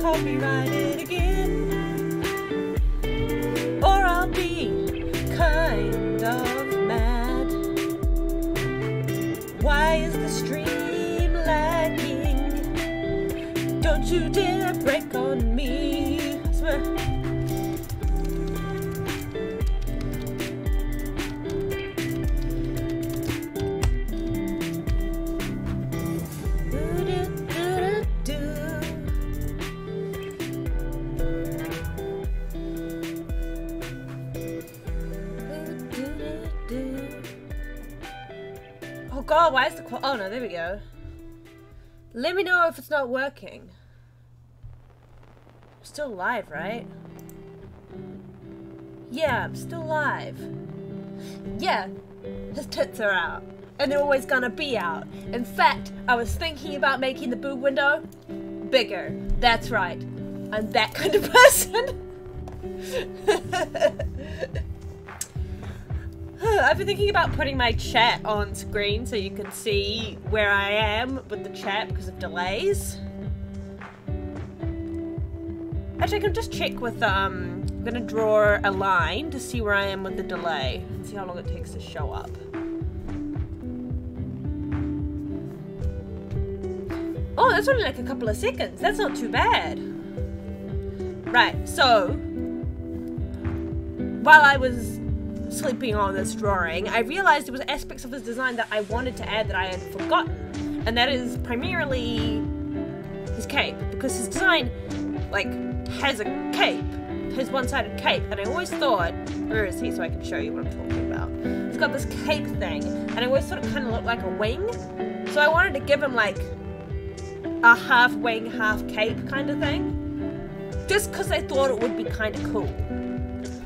copyright it again, or I'll be kind of mad. Why is the stream lagging? Don't you dare break on me, I swear. Oh god, why is the oh no, there we go. Let me know if it's not working. I'm still live, right? Yeah, I'm still live. Yeah, his tits are out. And they're always gonna be out. In fact, I was thinking about making the boob window bigger. That's right. I'm that kind of person. I've been thinking about putting my chat on screen so you can see where I am with the chat because of delays. Actually, I can just check with, I'm gonna draw a line to see where I am with the delay and see how long it takes to show up. Oh, that's only like a couple of seconds. That's not too bad. Right, so while I was sleeping on this drawing, I realized there was aspects of his design that I wanted to add that I had forgotten, and that is primarily his cape, because his design, like, has a cape, his one-sided cape, and I always thought, where is he so I can show you what I'm talking about? He's got this cape thing, and I always thought it kind of looked like a wing, so I wanted to give him like a half wing, half cape kind of thing, just because I thought it would be kind of cool.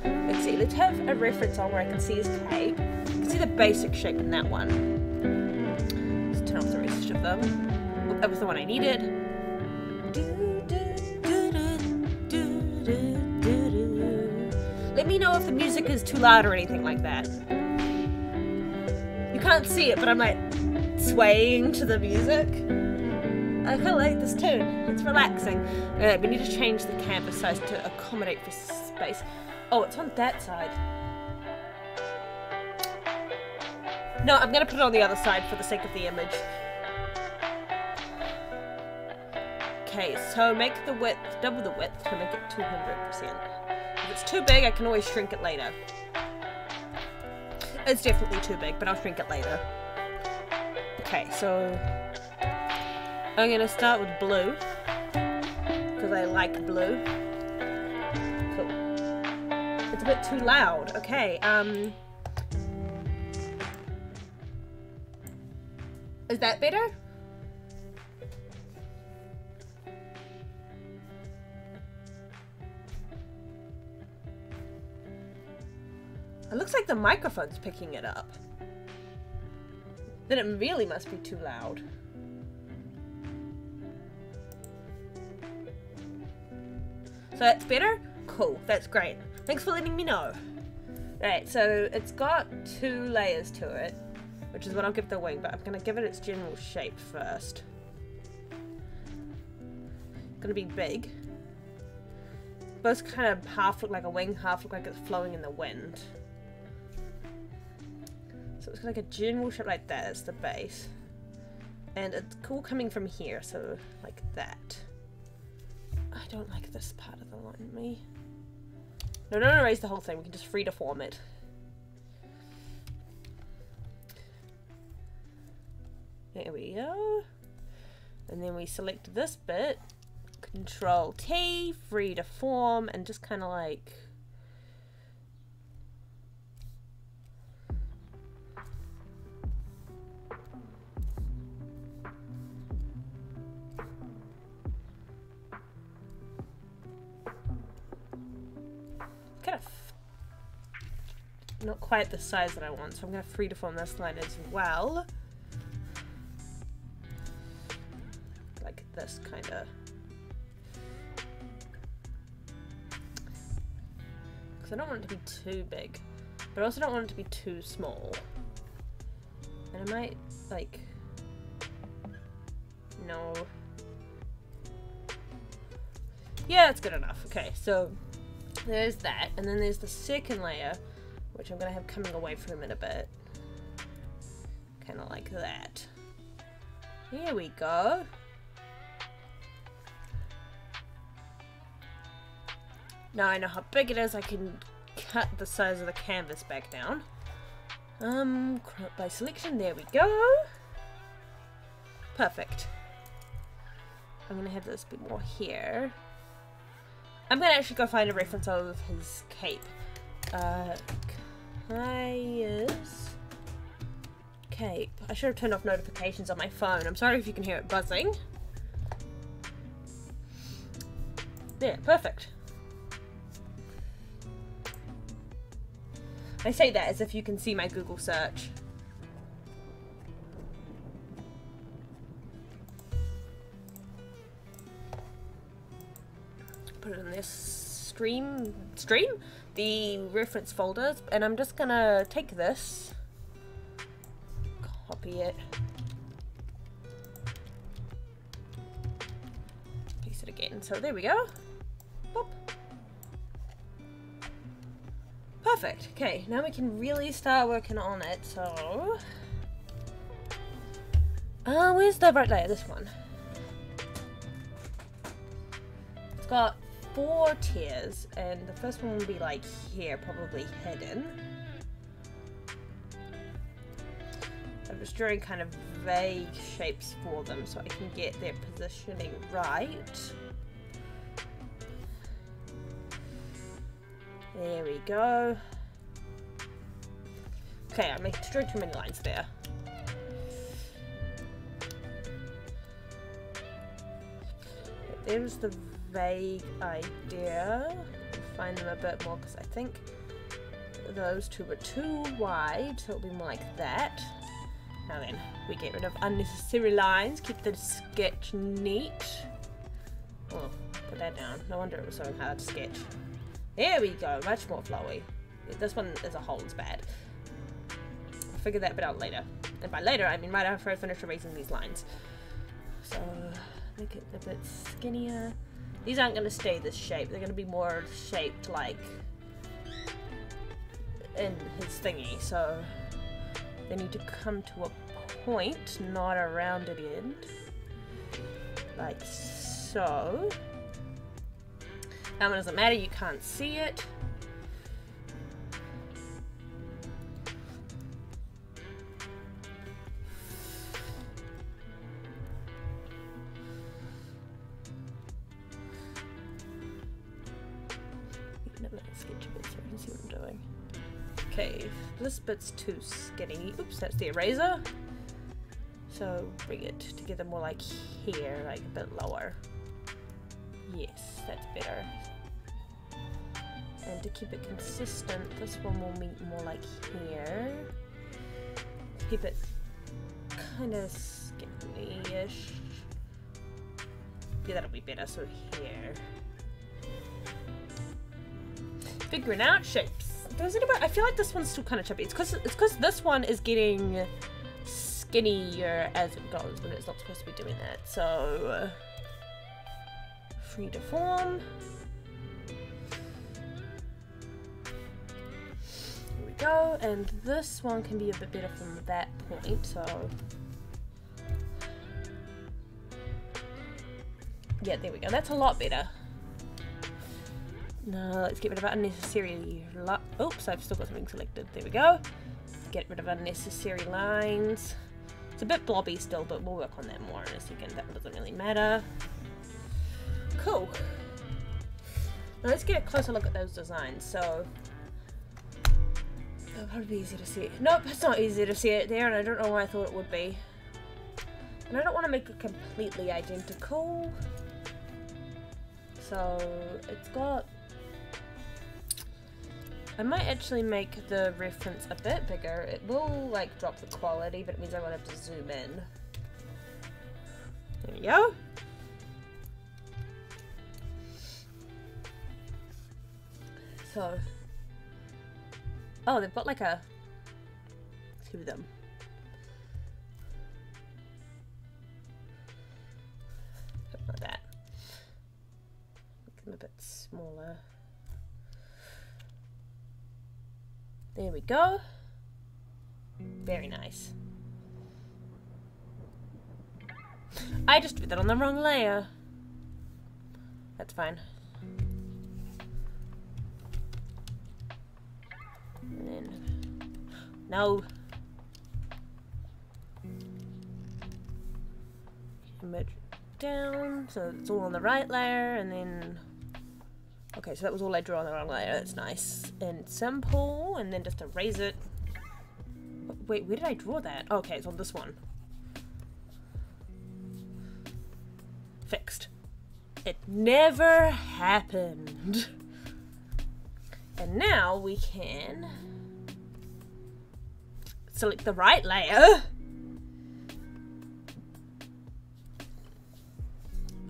Let's see, let's have a reference on where I can see his cape. You can see the basic shape in that one. Let's turn off the rest of them. Oh, that was the one I needed. Let me know if the music is too loud or anything like that. You can't see it, but I'm like swaying to the music. I kind of like this tune. It's relaxing. Alright, we need to change the canvas size to accommodate for space. Oh, it's on that side. No, I'm gonna put it on the other side for the sake of the image. Okay, so make the width, double the width to make it 200%. If it's too big, I can always shrink it later. It's definitely too big, but I'll shrink it later. Okay, so I'm gonna start with blue, because I like blue. Cool. It's a bit too loud. Okay, is that better? It looks like the microphone's picking it up. Then it really must be too loud. So that's better? Cool, that's great. Thanks for letting me know. Right, so it's got 2 layers to it, which is what I'll give the wing, but I'm gonna give it its general shape first. It's gonna be big. Both kind of half look like a wing, half look like it's flowing in the wind. So it's got like a general shape like that as the base. And it's cool coming from here, so like that. I don't like this part of the line, me. No, don't erase the whole thing, we can just free deform it. There we go. And then we select this bit, Control T, free deform, and just kind of like not quite the size that I want, so I'm going to free deform this line as well. Like this, kind of. Because I don't want it to be too big, but I also don't want it to be too small. And I might, like, no. Yeah, that's good enough. Okay, so there's that, and then there's the second layer, which I'm gonna have coming away from it a bit. Kind of like that. There we go. Now I know how big it is, I can cut the size of the canvas back down. Crop by selection, there we go. Perfect. I'm gonna have this bit more here. I'm gonna actually go find a reference of his cape. Kaeya's cape. I should have turned off notifications on my phone. I'm sorry if you can hear it buzzing. There, perfect. I say that as if you can see my Google search. Put it in this stream, the reference folders, and I'm just gonna take this, copy it, paste it again. So there we go. Boop. Perfect. Okay, now we can really start working on it. So, where's the right layer? This one. It's got 4 tiers, and the first one will be like here, probably hidden. I'm just drawing kind of vague shapes for them so I can get their positioning right. There we go. Okay, I'm drawing too many lines there. There's the vague idea. Find them a bit more because I think those two were too wide, so it'll be more like that. Now then, we get rid of unnecessary lines, keep the sketch neat. Oh, put that down. No wonder it was so hard to sketch. There we go, much more flowy. This one as a whole is bad. I'll figure that bit out later. And by later, I mean right after I finish erasing these lines. So, make it a bit skinnier. These aren't going to stay this shape. They're going to be more shaped like in his thingy. So, they need to come to a point, not a rounded end. Like so. That one doesn't matter, you can't see it. Sketch a bit so I can see what I'm doing. Okay, this bit's too skinny. Oops, that's the eraser. So bring it together more like here, like a bit lower. Yes, that's better. And to keep it consistent, this one will meet more like here. Keep it kind of skinny-ish. Yeah, that'll be better, so here. Figuring out shapes. I feel like this one's still kind of chubby. It's because this one is getting skinnier as it goes, but it's not supposed to be doing that. So, free to form. Here we go, and this one can be a bit better from that point, so. Yeah, there we go. That's a lot better. Now let's get rid of unnecessary oops, I've still got something selected. There we go. Get rid of unnecessary lines. It's a bit blobby still, but we'll work on that more in a second. That doesn't really matter. Cool. Now let's get a closer look at those designs. So, it'll probably be easy to see it. Nope, it's not easy to see it there, and I don't know why I thought it would be. And I don't want to make it completely identical. So, it's got... I might actually make the reference a bit bigger. It will, like, drop the quality, but it means I won't have to zoom in. There we go. So... Oh, they've got, like, a... to them. Something like that. bit smaller. There we go. Very nice. I just did that on the wrong layer. That's fine. And then... No. Image down, so it's all on the right layer, and then... Okay, so that was all I drew on the wrong layer. That's nice. And simple, and then just erase it. Wait, where did I draw that? Okay, it's on this one. Fixed. It never happened. And now we can select the right layer.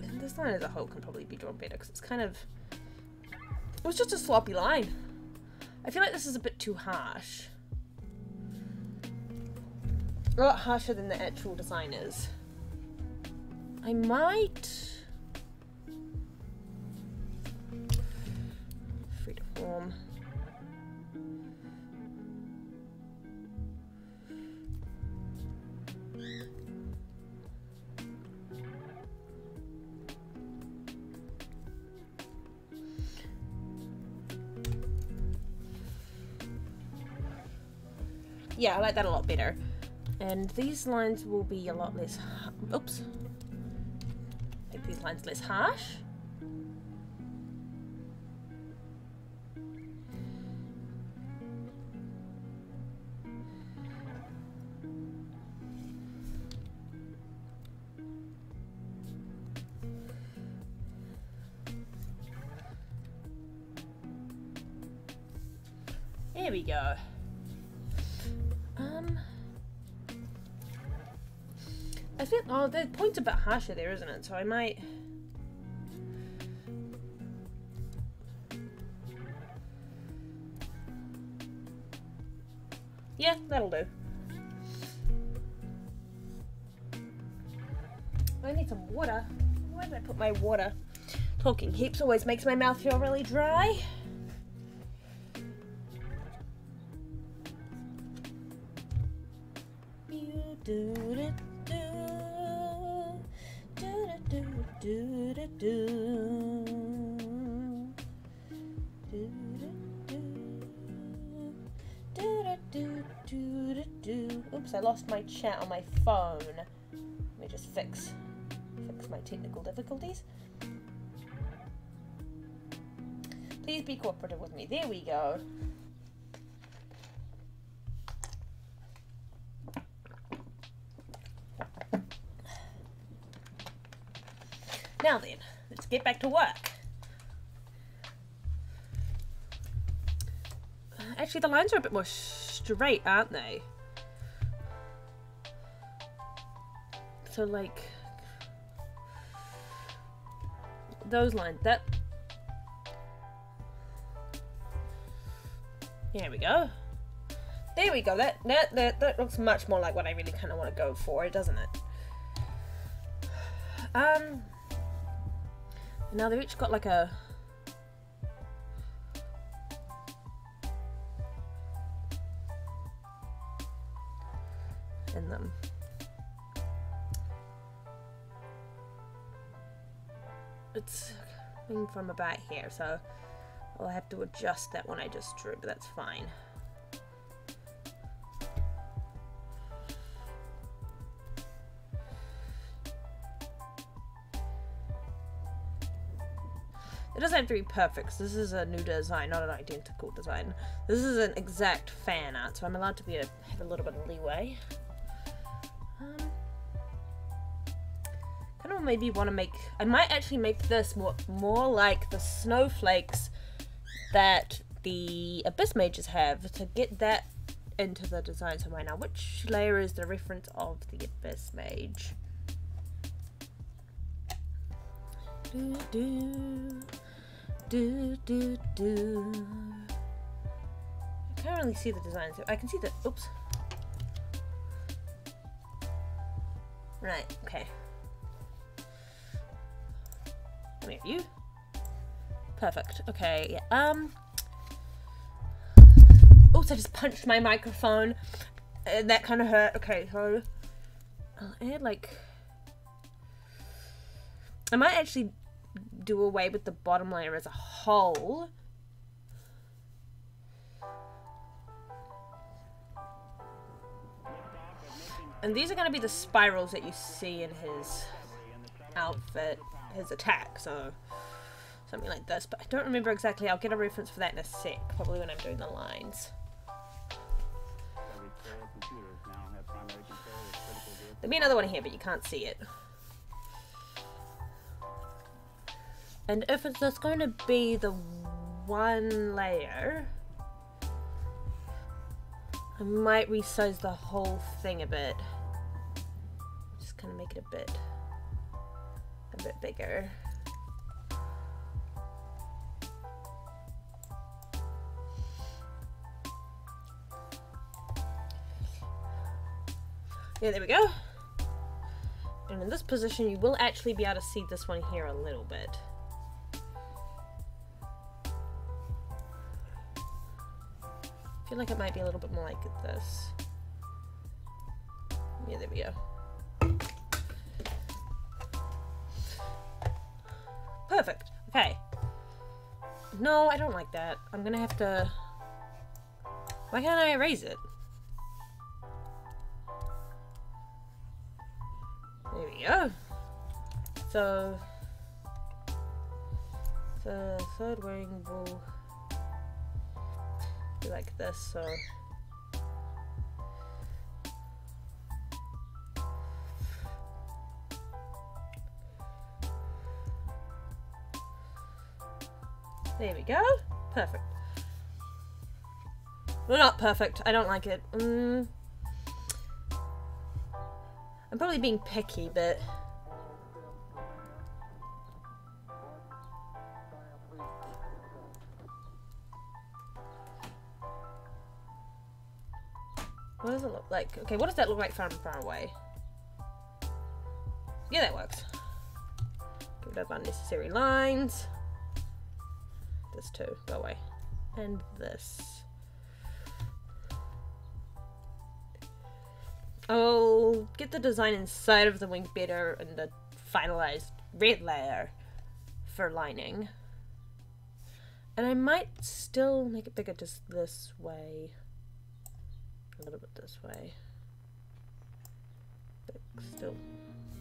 And this line as a whole can probably be drawn better because it's kind of... It was just a sloppy line. I feel like this is a bit too harsh. A lot harsher than the actual design is. I might... Free to form. Yeah, I like that a lot better. And these lines will be a lot less... Oops. Make these lines less harsh. There we go. I think, oh, the point's a bit harsher there, isn't it? So I might... Yeah, that'll do. I need some water. Where did I put my water? Talking heaps always makes my mouth feel really dry. Oops, I lost my chat on my phone. Let me just fix my technical difficulties. Please be cooperative with me. There we go. Now then, let's get back to work. Actually, the lines are a bit more straight, aren't they? So, like, those lines, that... There we go. There we go. That looks much more like what I really kind of want to go for, doesn't it? Now they've each got like a... in them. It's coming from about here, so I'll have to adjust that one I just drew, but that's fine. It doesn't have to be perfect. This is a new design, not an identical design. This is an exact fan art, so I'm allowed to have a little bit of leeway. Kind of maybe want to make... I might actually make this more like the snowflakes that the Abyss Mages have, to get that into the design somewhere. Now, which layer is the reference of the Abyss Mage? I can't really see the design, so I can see the... Oops. Right, okay. Come here, you. Perfect. Okay. Also, I just punched my microphone. And that kind of hurt. Okay, so I'll add like. I might actually do away with the bottom layer as a whole. And these are going to be the spirals that you see in his outfit, his attack, so something like this. But I don't remember exactly. I'll get a reference for that in a sec, probably when I'm doing the lines. There'll be another one here, but you can't see it. And if it's just going to be the one layer, I might resize the whole thing a bit. Just kind of make it a bit bigger. Yeah, there we go. And in this position, you will actually be able to see this one here a little bit. I feel like it might be a little bit more like this. Yeah, there we go. Perfect. Okay. No, I don't like that. I'm gonna have to... Why can't I erase it? There we go. So... the third wing will be like this, so... There we go. Perfect. Well, not perfect. I don't like it. I'm probably being picky, but... What does it look like? Okay, what does that look like from far away? Yeah, that works. Get rid of unnecessary lines. This too, go away. And this. I'll get the design inside of the wing better and the finalized red layer for lining. And I might still make it bigger just this way. A little bit this way. But still,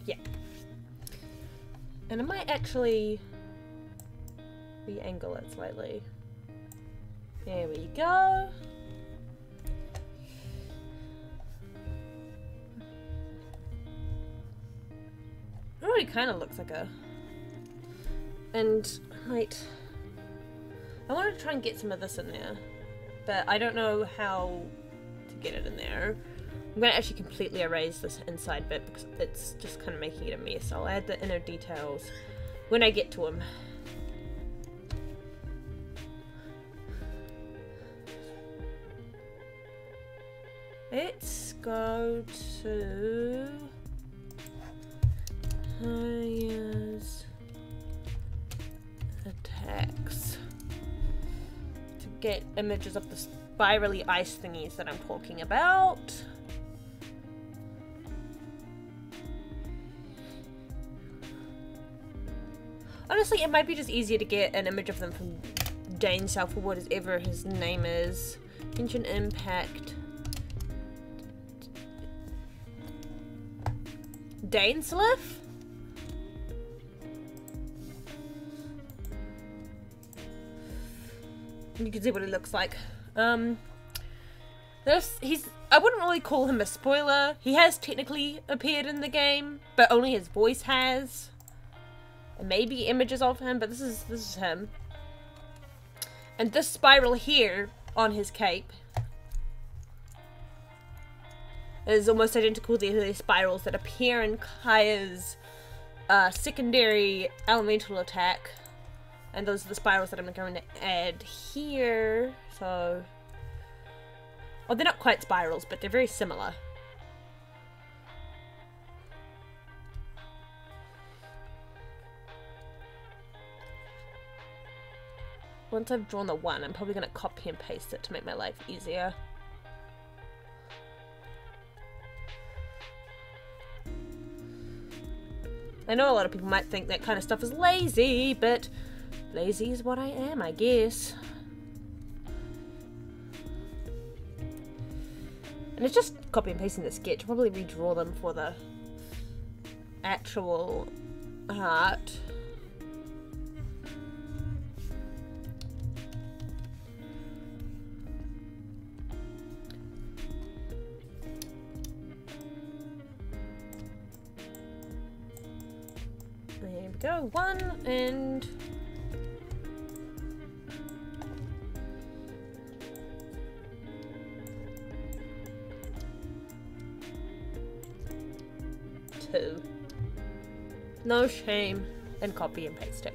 yeah. And I might actually re-angle it slightly. There we go. It already kind of looks like a... And, right. I want to try and get some of this in there. But I don't know how to get it in there. I'm going to actually completely erase this inside bit because it's just kind of making it a mess. I'll add the inner details when I get to them. Let's go to Kaeya's attacks to get images of the spirally ice thingies that I'm talking about. Honestly, it might be just easier to get an image of them from Dane's self or whatever his name is. Genshin Impact. Dainsliff? You can see what it looks like. I wouldn't really call him a spoiler. He has technically appeared in the game, but only his voice has. And maybe images of him, but this is him. And this spiral here on his cape is almost identical to the spirals that appear in Kaeya's secondary elemental attack. And those are the spirals that I'm going to add here. So, well, they're not quite spirals, but they're very similar. once I've drawn the one, I'm probably going to copy and paste it to make my life easier. I know a lot of people might think that kind of stuff is lazy, but lazy is what I am, I guess. And it's just copy and pasting the sketch. I'll probably redraw them for the actual art. There we go, 1 and 2. No shame in copy and pasting.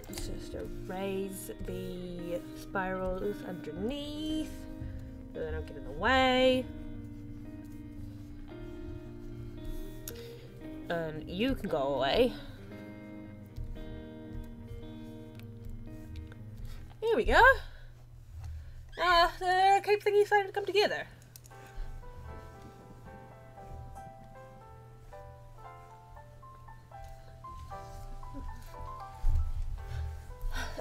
Let's just erase the spirals underneath so they don't get in the way. And you can go away. Here we go. The cape thingy started to come together.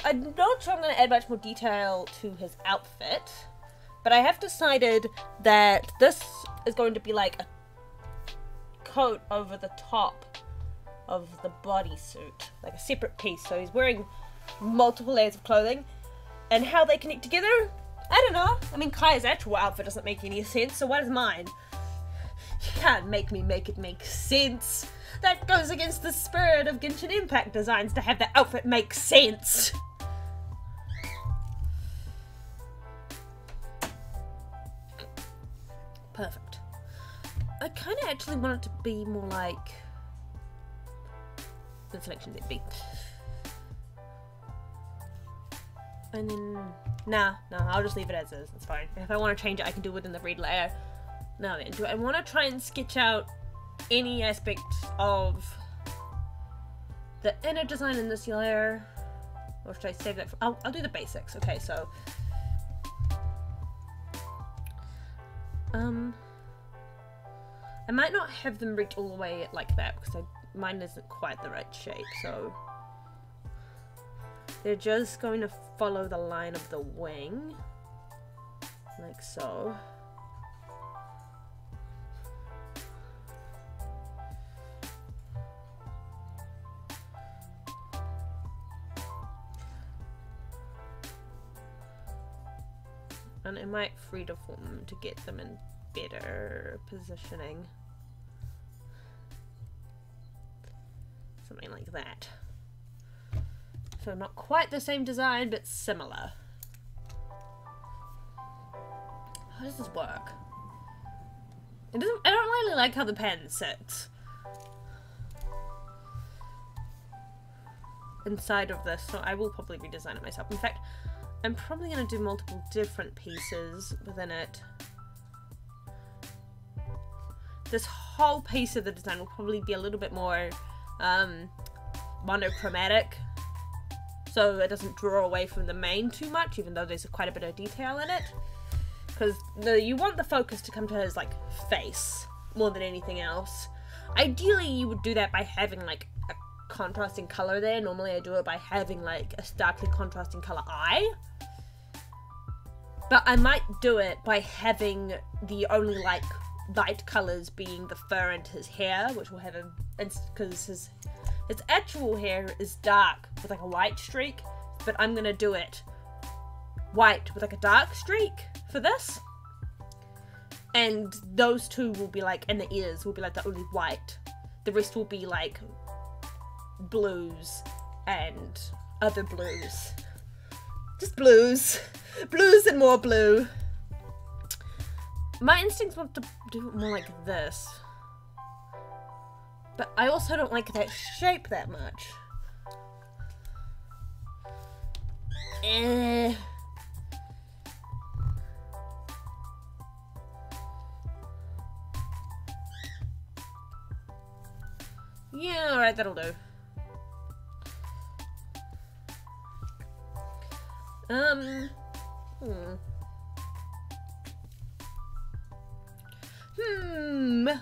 I'm not sure I'm going to add much more detail to his outfit, but I have decided that this is going to be like a coat over the top of the bodysuit, like a separate piece. So he's wearing multiple layers of clothing, and how they connect together, I don't know. I mean, Kaeya's actual outfit doesn't make any sense, so what is mine? You can't make me make it make sense. That goes against the spirit of Genshin Impact designs to have the outfit make sense. Perfect. I kind of actually want it to be more like the selection ZB. And then, nah, I'll just leave it as is, it's fine. If I want to change it, I can do it within the read layer. Now then, do I want to try and sketch out any aspect of the inner design in this layer? Or should I save that for, I'll do the basics. Okay, so I might not have them reach all the way like that because mine isn't quite the right shape, so they're just going to follow the line of the wing, like so. And it might freeform to get them in better positioning. Something like that. So not quite the same design, but similar. How does this work? I don't really like how the pen sits inside of this, so I will probably redesign it myself. In fact, I'm probably going to do multiple different pieces within it. This whole piece of the design will probably be a little bit more monochromatic, so it doesn't draw away from the main too much, even though there's quite a bit of detail in it. Because you want the focus to come to his like face more than anything else. Ideally, you would do that by having like a contrasting color there. Normally, I do it by having like a starkly contrasting color eye. But I might do it by having the only like light colors being the fur and his hair, which will have a, because his actual hair is dark with like a white streak, but I'm gonna do it white with like a dark streak for this, and those two will be like, and the ears will be like the only white. The rest will be like blues and other blues, just blues and more blue. My instincts want to do it more like this, but I also don't like that shape that much. Yeah, alright, that'll do. Hmm.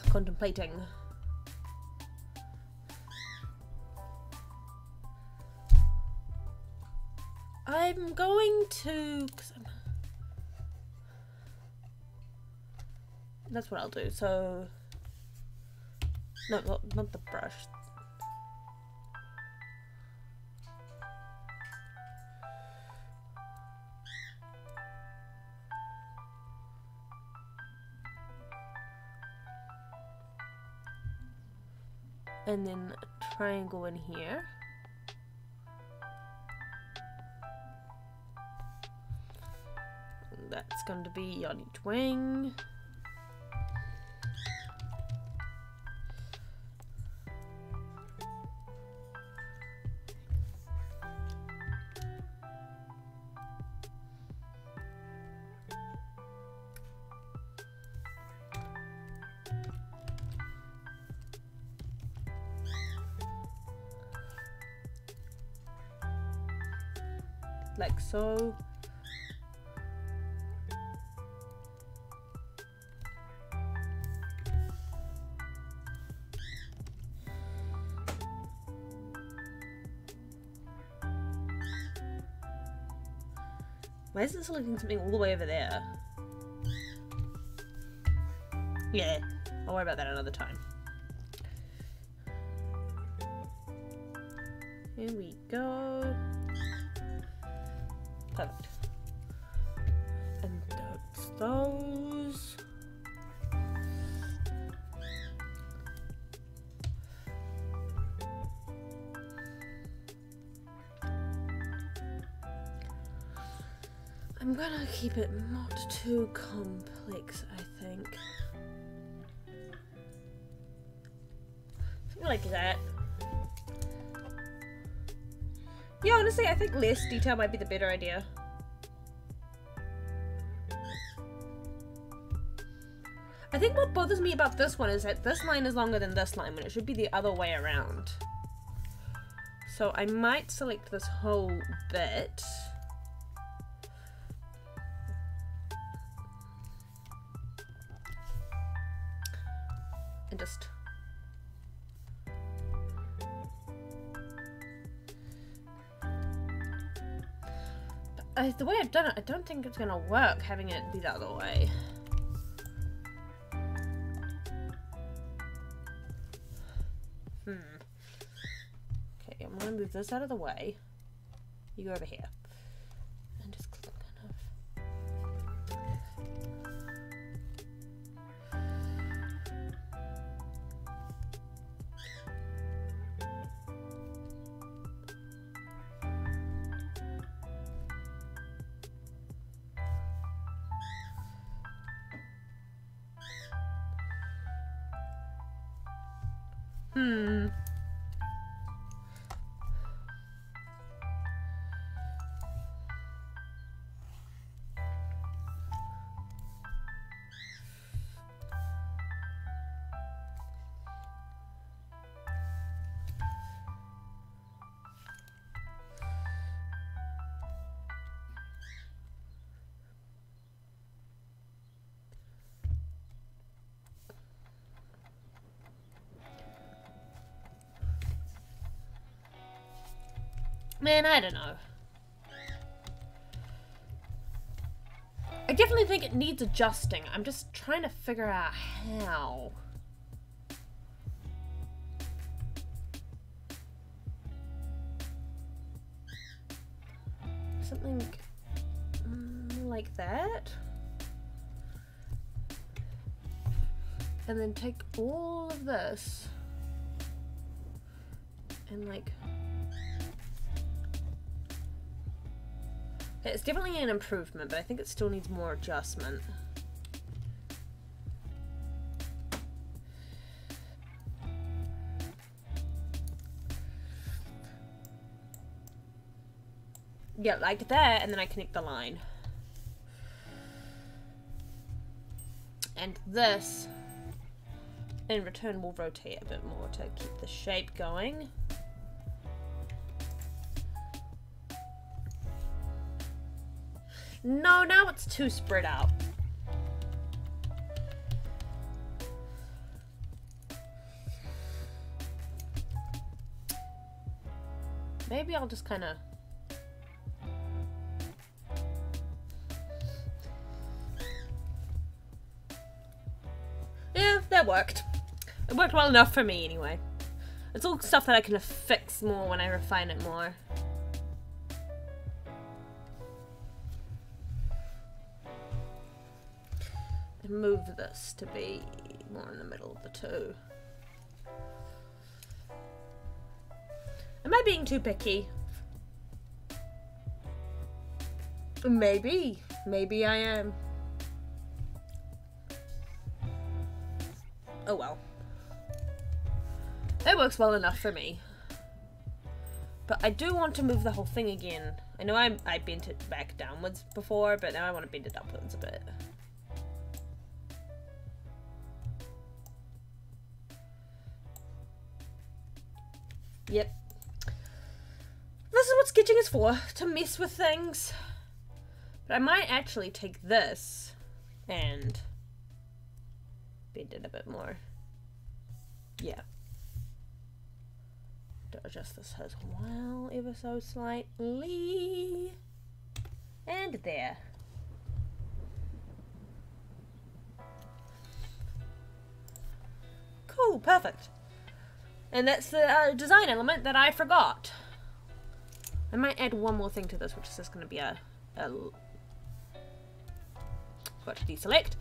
Contemplating. I'm going to... That's what I'll do. So... No, not the brush. And then a triangle in here. That's going to be on each wing. Like so. Why is it selecting something all the way over there? Yeah, I'll worry about that another time. Here we go. Perfect. And that's those. I'm gonna keep it not too complex, I think. Something like that. Yeah, honestly, I think less detail might be the better idea. I think what bothers me about this one is that this line is longer than this line when it should be the other way around. So I might select this whole bit. And just... the way I've done it, I don't think it's gonna work having it be the other way. Okay, I'm gonna move this out of the way. You go over here. And just kind of... Man, I don't know. I definitely think it needs adjusting. I'm just trying to figure out how. Something like that. And then take all of this and like... It's definitely an improvement, but I think it still needs more adjustment. Yeah, like that, and then I connect the line. And this, in return, will rotate a bit more to keep the shape going. No, now it's too spread out. Maybe I'll just kind of... Yeah, that worked. It worked well enough for me anyway. It's all stuff that I can fix more when I refine it more. And move this to be more in the middle of the two. Am I being too picky? Maybe. Maybe I am. Oh well. That works well enough for me. But I do want to move the whole thing again. I know I bent it back downwards before, but now I want to bend it upwards a bit. Yep. This is what sketching is for, to mess with things. But I might actually take this and bend it a bit more. Yeah. To adjust this as well, ever so slightly. And there. Cool, perfect. And that's the design element that I forgot. I might add one more thing to this, which is just going to be a got to deselect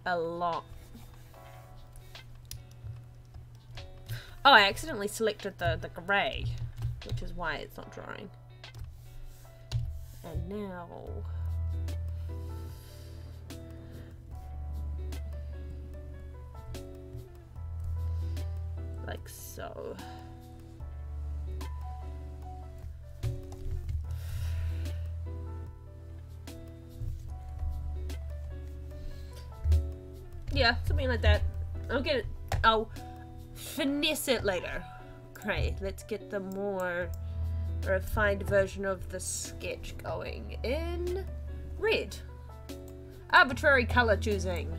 a lot. Oh, I accidentally selected the grey, which is why it's not drawing. And now like so. Yeah, something like that. I'll finesse it later. Great, let's get the more refined version of the sketch going in red. Arbitrary color choosing.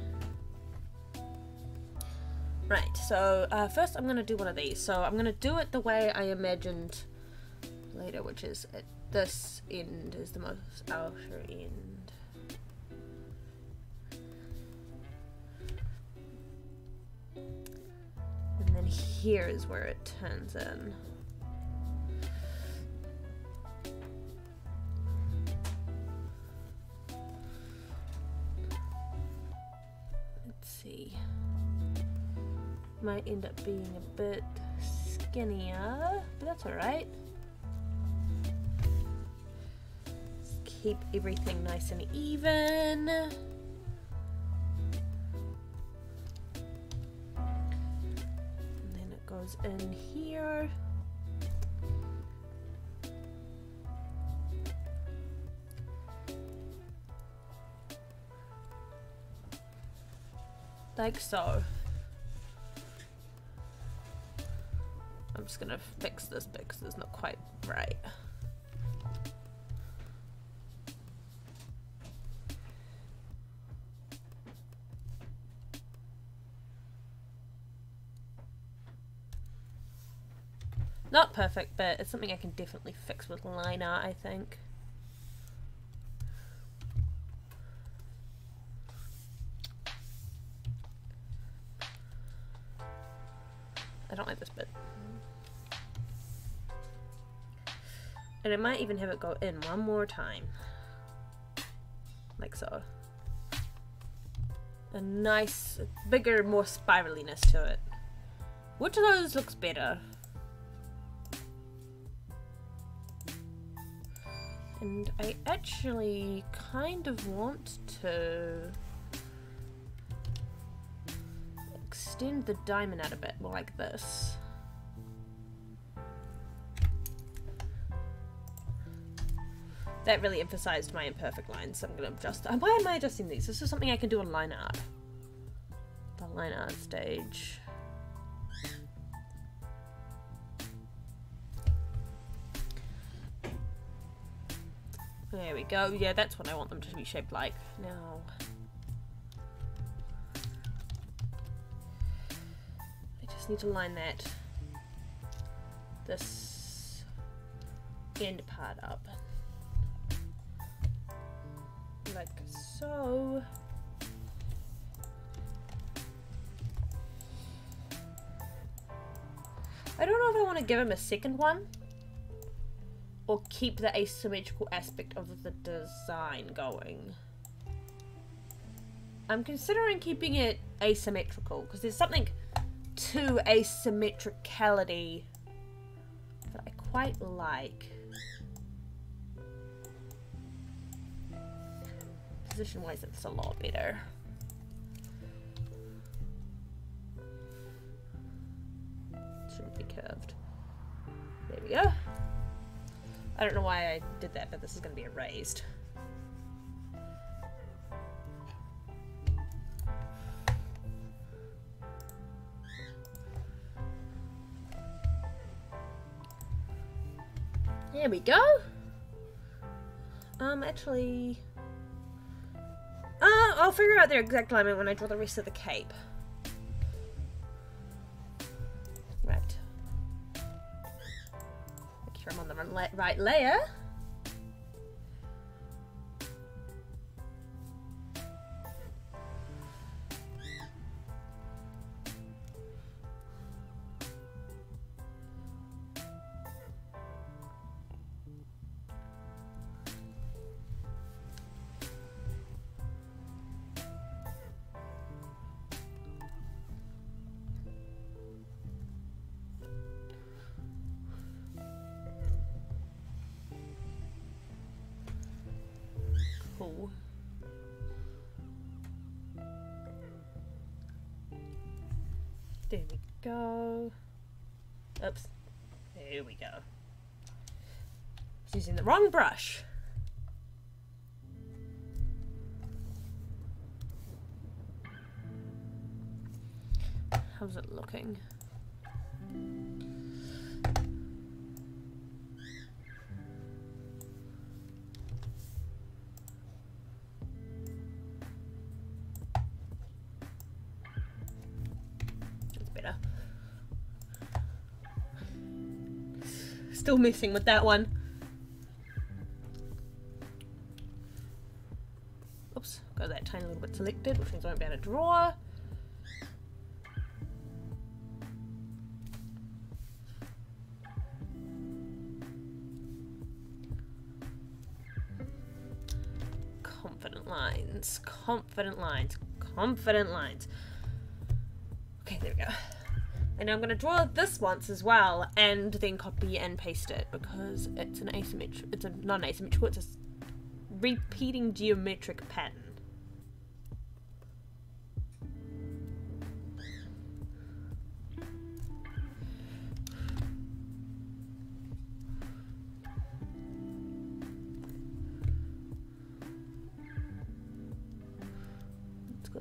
Right, so first I'm going to do one of these. So I'm going to do it the way I imagined later, which is at this end is the most outer end. And then here is where it turns in. Let's see. Might end up being a bit skinnier, but that's alright. Keep everything nice and even. And then it goes in here. Like so. I'm just gonna fix this bit because it's not quite right. Not perfect, but it's something I can definitely fix with line art, I think. I don't like this bit. And I might even have it go in one more time. Like so. A nice, bigger, more spiraliness to it. Which of those looks better? And I actually kind of want to extend the diamond out a bit more like this. That really emphasized my imperfect lines, so I'm going to adjust. Why am I adjusting these? This is something I can do on line art. The line art stage. There we go. Yeah, that's what I want them to be shaped like. Now, I just need to line this end part up. Like so. I don't know if I want to give him a second one or keep the asymmetrical aspect of the design going. I'm considering keeping it asymmetrical because there's something to asymmetricality that I quite like. Position-wise, it's a lot better. Shouldn't be curved. There we go. I don't know why I did that, but this is going to be erased. There we go. Actually, I'll figure out their exact alignment when I draw the rest of the cape. Right. Make sure I'm on the right layer. Cool. There we go. Oops. There we go. I was using the wrong brush. How's it looking? Still messing with that one. Oops, got that tiny little bit selected, which means I won't be able to draw. Confident lines, confident lines, confident lines. Okay, there we go. And now I'm going to draw this once as well, and then copy and paste it because it's an asymmetric. It's a non-asymmetrical. It's a repeating geometric pattern.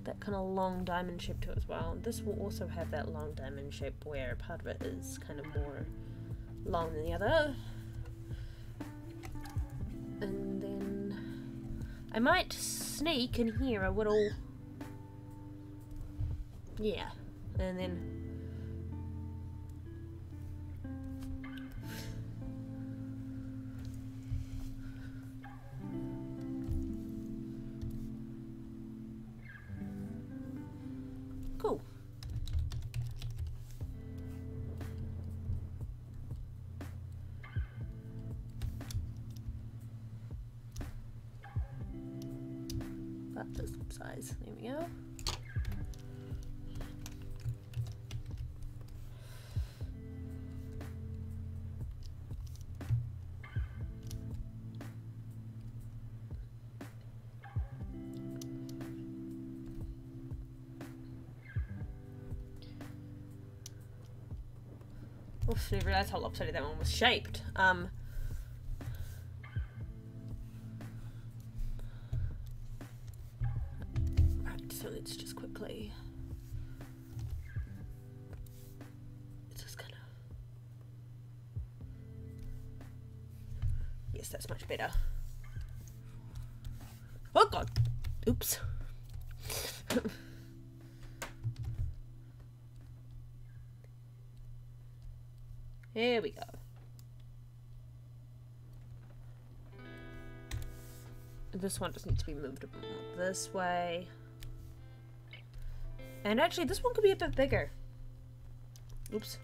That kind of long diamond shape to it as well. And this will also have that long diamond shape where part of it is kind of more long than the other. And then I might sneak in here a little, yeah, and then cool. About this size. There we go. Oof, I didn't realise how lopsided that one was shaped. Right, so let's just quickly... It's just kind of... Yes, that's much better. Oh god. Oops. Here we go. This one just needs to be moved this way. And actually, this one could be a bit bigger. Oops.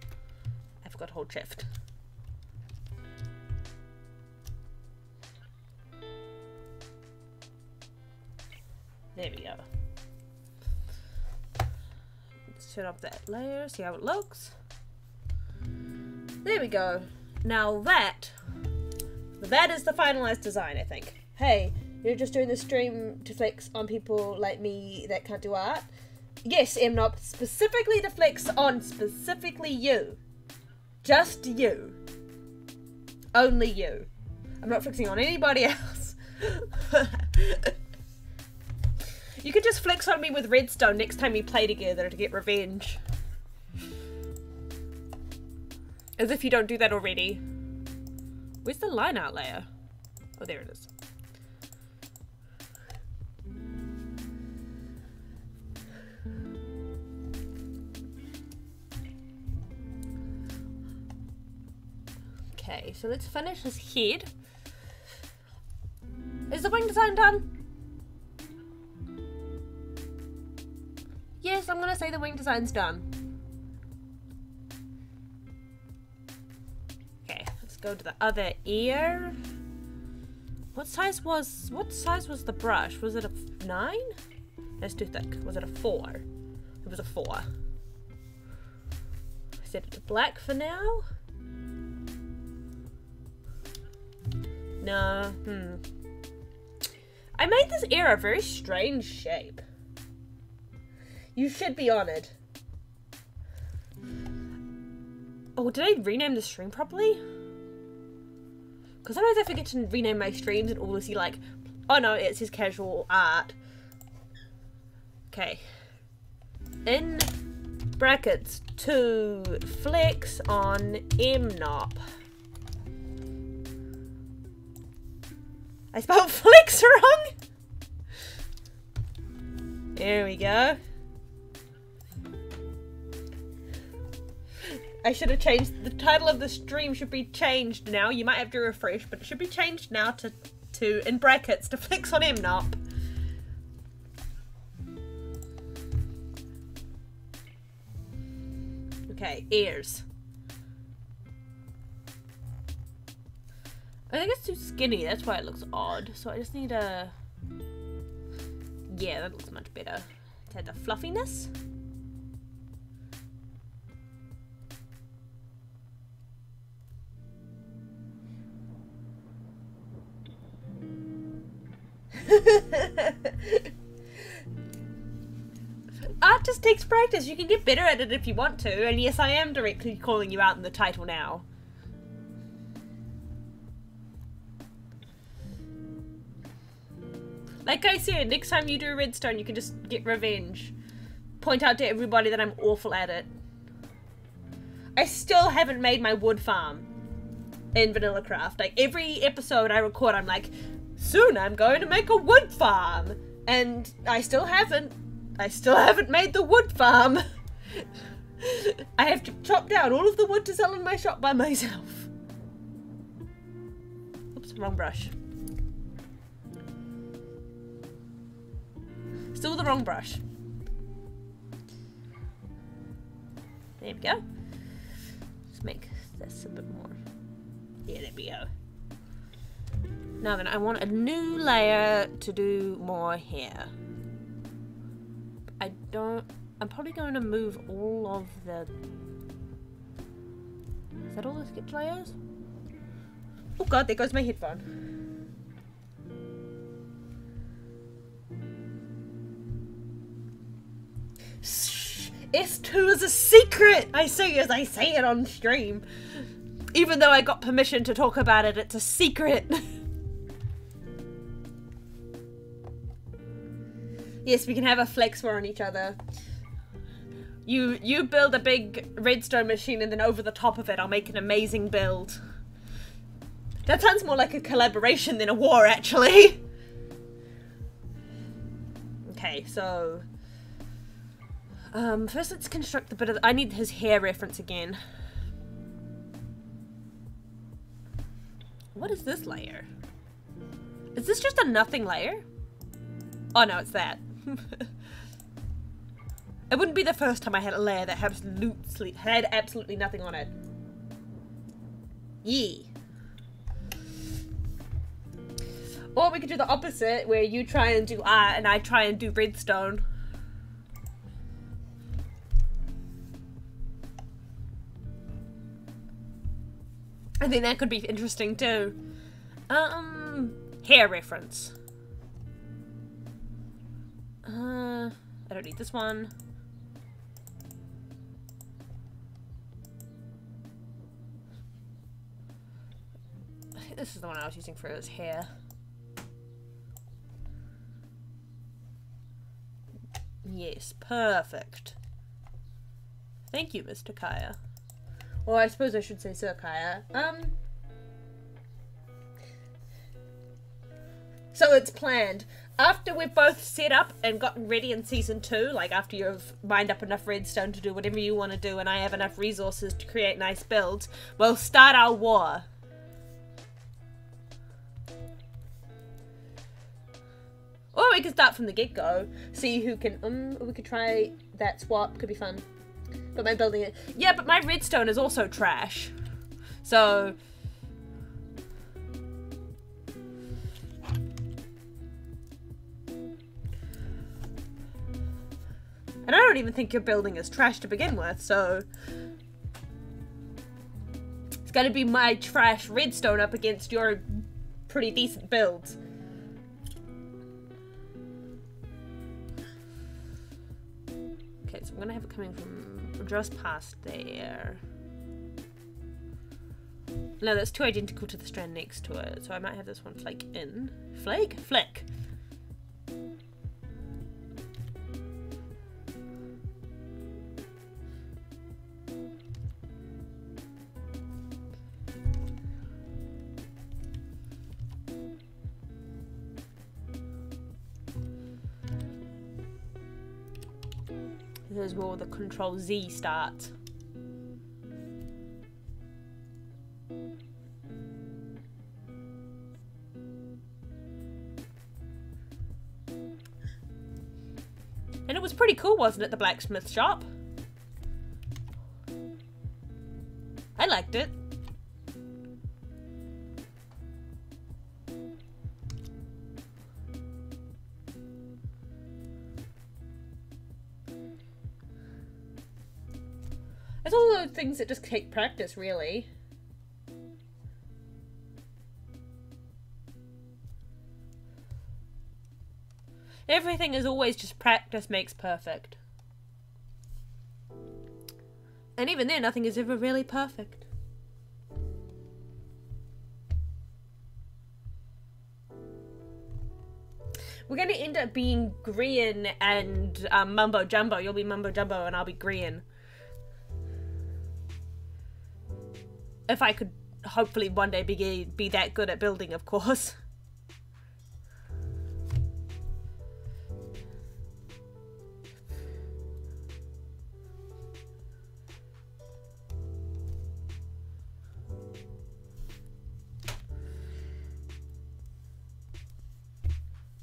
I forgot to hold shift. There we go. Let's turn up that layer, see how it looks. There we go. Now that is the finalized design, I think. Hey, you're just doing the stream to flex on people like me that can't do art? Yes, Mnop, specifically to flex on specifically you. Just you. Only you. I'm not flexing on anybody else. You could just flex on me with redstone next time we play together to get revenge. As if you don't do that already. Where's the line art layer? Oh, there it is. Okay, so let's finish his head. Is the wing design done? Yes, I'm gonna say the wing design's done. Okay, let's go to the other ear. What size was the brush? Was it a 9? That's too thick. Was it a 4? It was a 4. I set it to black for now. No, I made this ear a very strange shape. You should be honored. Oh, did I rename the stream properly? Because sometimes I forget to rename my streams and all see like, oh no, it says casual art. Okay. In brackets, to flex on Mnop. I spelled flex wrong! There we go. I should have changed, the title of the stream should be changed now. You might have to refresh, but it should be changed now to in brackets, to flex on Mnop. Okay, ears. I think it's too skinny, that's why it looks odd. So I just need a... Yeah, that looks much better. To add the fluffiness. Art just takes practice. You can get better at it if you want to. And yes, I am directly calling you out in the title now. Like I said, next time you do redstone, you can just get revenge. Point out to everybody that I'm awful at it. I still haven't made my wood farm in Vanilla Craft. Like, every episode I record, I'm like, soon I'm going to make a wood farm. And I still haven't. I still haven't made the wood farm. I have to chop down all of the wood to sell in my shop by myself. Oops, wrong brush. Still the wrong brush. There we go. Let's make this a bit more. Yeah, there we go. Now then, I want a new layer to do more hair. I'm probably going to move all of the... Is that all the sketch layers? Oh god, there goes my headphone. Shh, S2 is a secret! I say as I say it on stream. Even though I got permission to talk about it, it's a secret. Yes, we can have a flex war on each other. You build a big redstone machine and then over the top of it I'll make an amazing build. That sounds more like a collaboration than a war, actually. Okay, so first let's construct the bit of I need his hair reference again. What is this layer? Is this just a nothing layer? Oh no, it's that. It wouldn't be the first time I had a layer that had absolutely nothing on it. Yee. Or we could do the opposite, where you try and do art and I try and do redstone. I think that could be interesting too. Hair reference. I don't need this one. I think this is the one I was using for his hair. Yes, perfect. Thank you, Mr. Kaeya. Or I suppose I should say Sir Kaeya. So it's planned. After we've both set up and gotten ready in Season 2, like after you've mined up enough redstone to do whatever you want to do and I have enough resources to create nice builds, we'll start our war. Or we can start from the get-go. See who can, we could try that swap, could be fun. But my building it. Yeah, but my redstone is also trash. So. And I don't even think your building is trash to begin with, so. It's gonna be my trash redstone up against your pretty decent builds. Okay, so I'm gonna have it coming from just past there. No, that's too identical to the strand next to it, so I might have this one flake in. Flake? Flick. This is where the Control Z starts. And it was pretty cool, wasn't it, the blacksmith shop? I liked it. It's all those things that just take practice, really. Everything is always just practice makes perfect. And even then, nothing is ever really perfect. We're going to end up being Grian and Mumbo Jumbo. You'll be Mumbo Jumbo and I'll be Grian. If I could hopefully one day be that good at building, of course.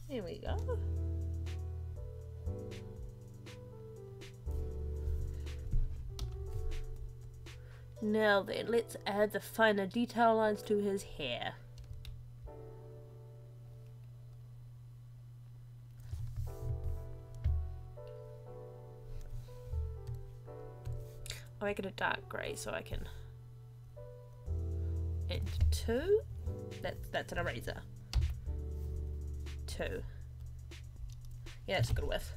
Here we go. Now then, let's add the finer detail lines to his hair. I'll make it a dark grey so I can add 2. That's an eraser. 2. Yeah, that's a good width.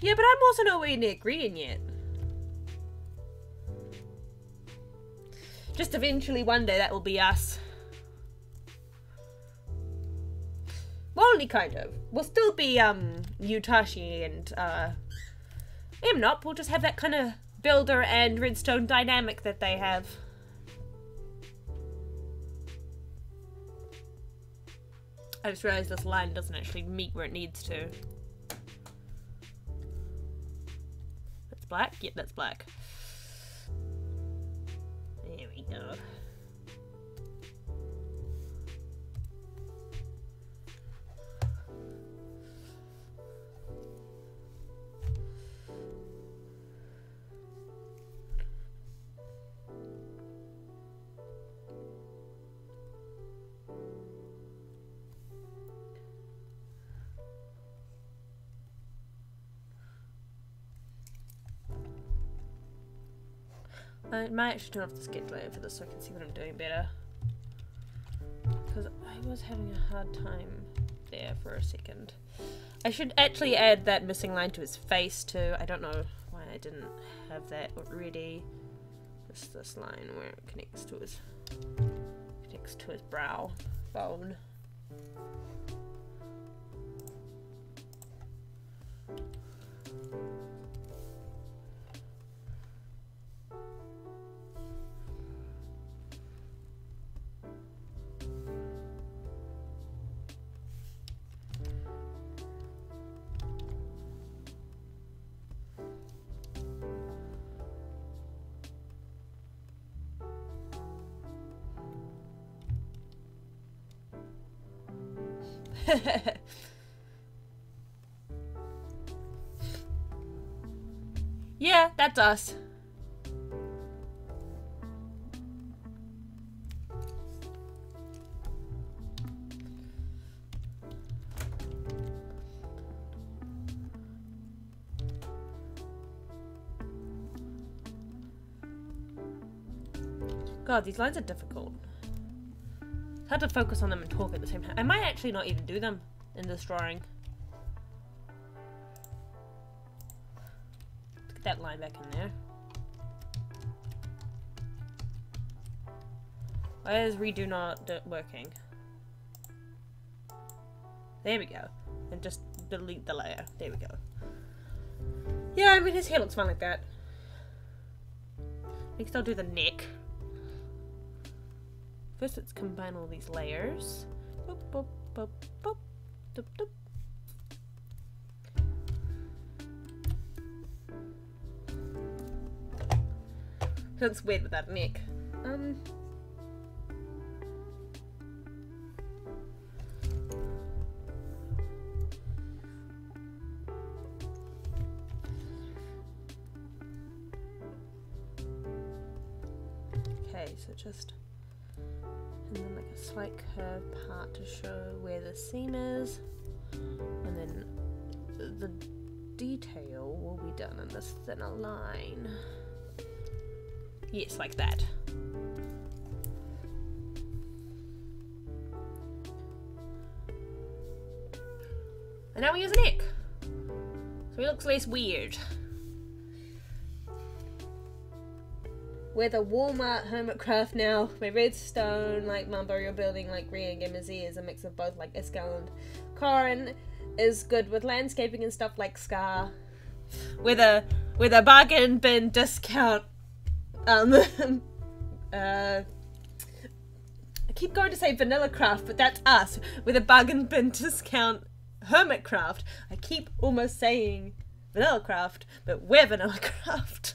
Yeah, but I'm also nowhere near green yet. Just eventually one day that will be us. Well, only kind of. We'll still be Yutashi and Mnop. We'll just have that kind of builder and redstone dynamic that they have. I just realized this line doesn't actually meet where it needs to. That's black? Yep, that's black. There we go. I might actually turn off the sketch layer for this so I can see what I'm doing better. Because I was having a hard time there for a second. I should actually add that missing line to his face too. I don't know why I didn't have that already. Just this line where it connects to his brow bone. Yeah, that's us. God, these lines are difficult. It's hard to focus on them and talk at the same time. I might actually not even do them in this drawing. Let's get that line back in there. Why is redo not working? There we go. And just delete the layer. There we go. Yeah, I mean his hair looks fine like that. Next I'll do the neck. First, let's combine all these layers. Boop, boop, boop, boop, doop, doop. That's weird with that neck. Okay, so just. And then like a slight curve part to show where the seam is, and then the detail will be done in this thinner line. Yes, like that. And now we use a neck, so he looks less weird. With a Walmart hermitcraft now, my redstone, like Mumbo, you're building like Ria and Gemizi is a mix of both like Iskall and Corin is good with landscaping and stuff like Scar. With a bargain bin discount. I keep going to say Vanilla Craft, but that's us. With a bargain bin discount hermitcraft. I keep almost saying Vanilla Craft, but we're Vanilla Craft.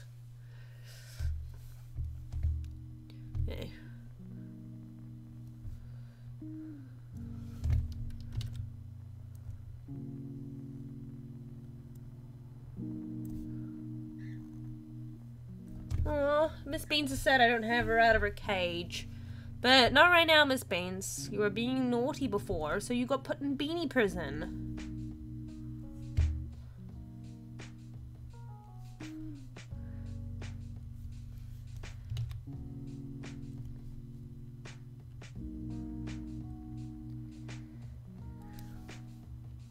Okay. Aw, Miss Beans has said I don't have her out of her cage. But not right now, Miss Beans. You were being naughty before, so you got put in beanie prison.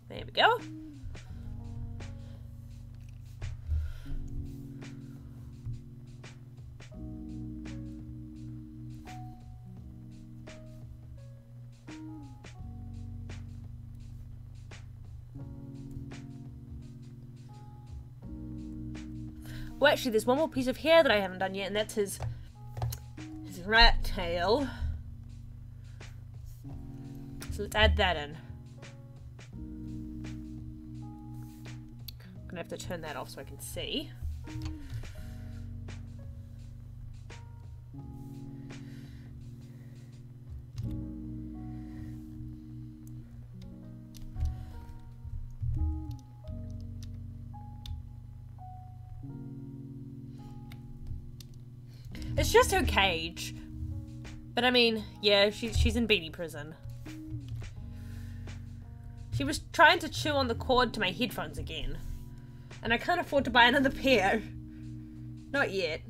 There we go. Well, actually, there's one more piece of hair that I haven't done yet, and that's his rat tail. So let's add that in. I'm gonna have to turn that off so I can see. It's just her cage. But I mean, yeah, she's in beanie prison. She was trying to chew on the cord to my headphones again. And I can't afford to buy another pair. Not yet.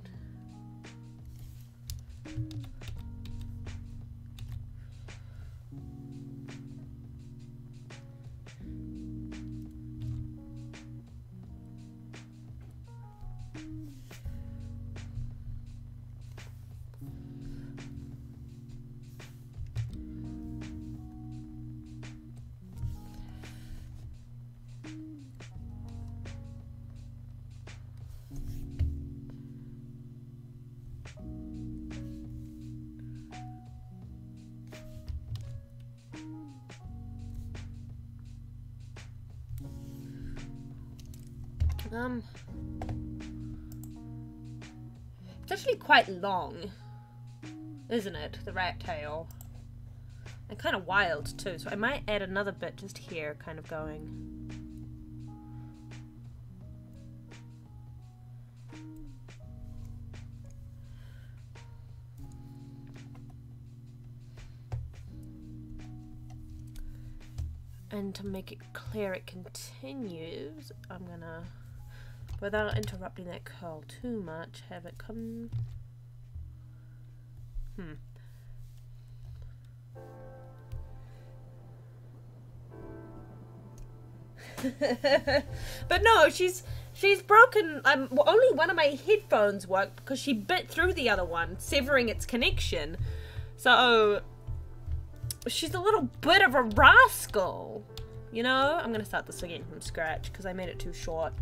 It's actually quite long, isn't it? The rat tail. And kind of wild too, so I might add another bit just here, kind of going. And to make it clear it continues, I'm gonna, without interrupting that curl too much, have it come... But no, she's broken. Well, only one of my headphones worked because she bit through the other one, severing its connection. So she's a little bit of a rascal, you know? I'm gonna start this again from scratch because I made it too short.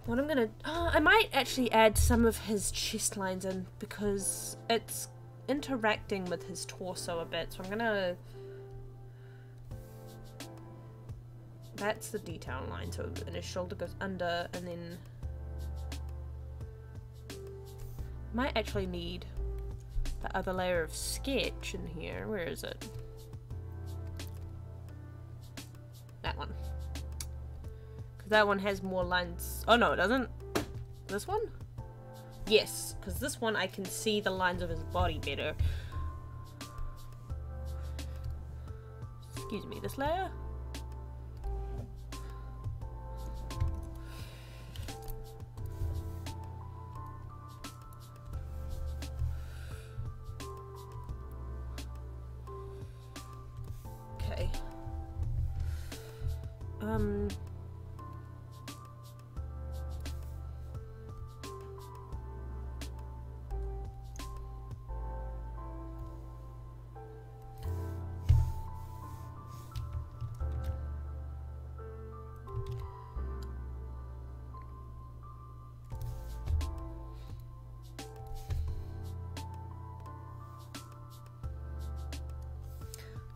What I'm gonna... I might actually add some of his chest lines in because it's interacting with his torso a bit. So I'm gonna... That's the detail line. So and his shoulder goes under and then... Might actually need the other layer of sketch in here. Where is it? That one. Because that one has more lines. Oh no, it doesn't. This one? Yes, because this one I can see the lines of his body better. Excuse me, this layer? Okay.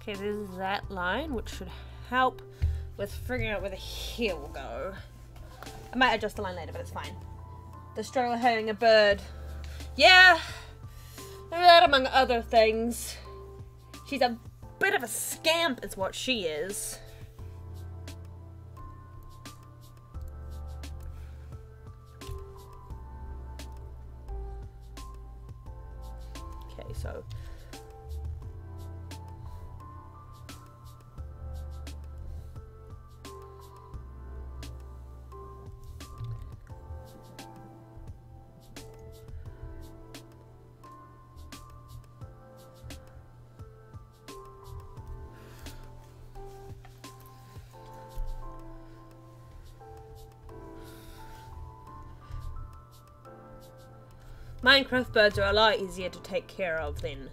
Okay, there's that line, which should help with figuring out where the hair will go. I might adjust the line later, but it's fine. The struggle of having a bird. Yeah, that among other things. She's a bit of a scamp is what she is. Okay, so... Minecraft birds are a lot easier to take care of than